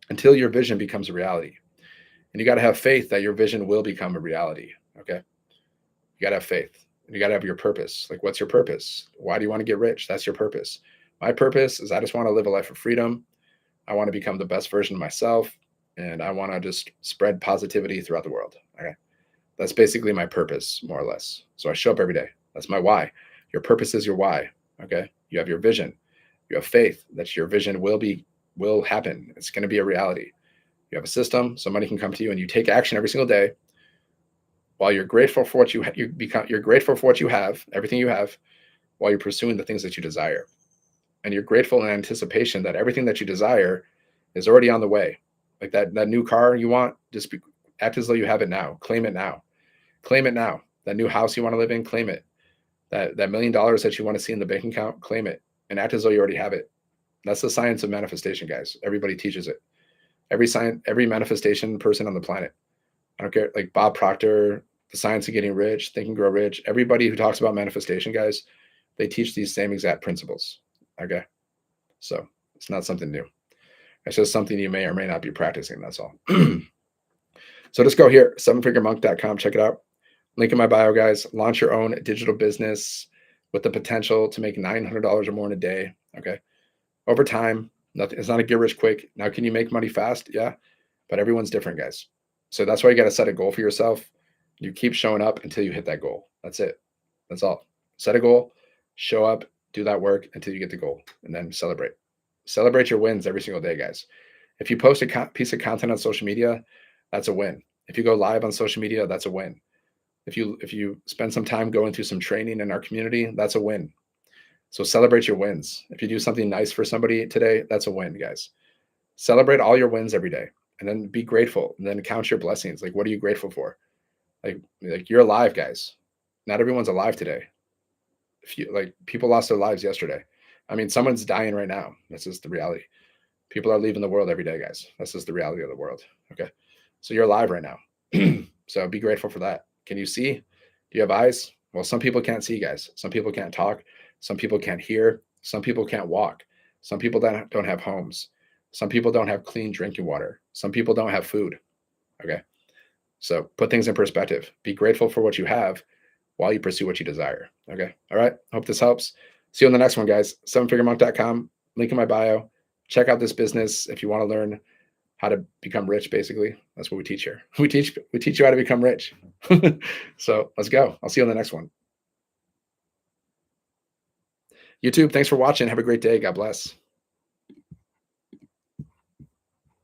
until your vision becomes a reality. And you got to have faith that your vision will become a reality. Okay. You got to have faith. And you got to have your purpose. Like, what's your purpose? Why do you want to get rich? That's your purpose. My purpose is I just want to live a life of freedom. I want to become the best version of myself. And I want to just spread positivity throughout the world. Okay. That's basically my purpose, more or less. So I show up every day. That's my why. Your purpose is your why. Okay. You have your vision. You have faith that your vision will happen. It's going to be a reality. You have a system. Somebody can come to you and you take action every single day while you're grateful for what you're grateful for what you have, everything you have, while you're pursuing the things that you desire. And you're grateful in anticipation that everything that you desire is already on the way. Like that new car you want, act as though you have it now. Claim it now. Claim it now. That new house you want to live in, claim it. That $1 million that you want to see in the bank account, claim it. And act as though you already have it. That's the science of manifestation, guys. Everybody teaches it. Every manifestation person on the planet. I don't care, like Bob Proctor, The Science of Getting Rich, Think and Grow Rich. Everybody who talks about manifestation, guys, they teach these same exact principles. Okay. So it's not something new. It's just something you may or may not be practicing. That's all. So just go here, sevenfiguremonk.com. Check it out. Link in my bio, guys. Launch your own digital business with the potential to make $900 or more in a day. Okay. Over time, nothing. It's not a get rich quick. Now, can you make money fast? Yeah. But everyone's different, guys. So that's why you got to set a goal for yourself. You keep showing up until you hit that goal. That's it. That's all. Set a goal, show up, do that work until you get the goal, and then celebrate. Celebrate your wins every single day, guys. If you post a piece of content on social media, that's a win. If you go live on social media, that's a win. If you spend some time going through some training in our community, that's a win. So celebrate your wins. If you do something nice for somebody today, that's a win, guys. Celebrate all your wins every day, and then be grateful, and then count your blessings. Like, what are you grateful for? Like you're alive, guys. Not everyone's alive today. People lost their lives yesterday. I mean, someone's dying right now. This is the reality. People are leaving the world every day, guys. This is the reality of the world. Okay. So you're alive right now. So be grateful for that. Can you see? Do you have eyes? Well, some people can't see, guys. Some people can't talk. Some people can't hear. Some people can't walk. Some people don't have homes. Some people don't have clean drinking water. Some people don't have food. Okay. So put things in perspective. Be grateful for what you have while you pursue what you desire. Okay. All right. Hope this helps. See you on the next one, guys. sevenfiguremonk.com. Link in my bio. Check out this business if you want to learn how to become rich, basically. That's what we teach here. We teach you how to become rich. So let's go. I'll see you on the next one. YouTube, thanks for watching. Have a great day. God bless.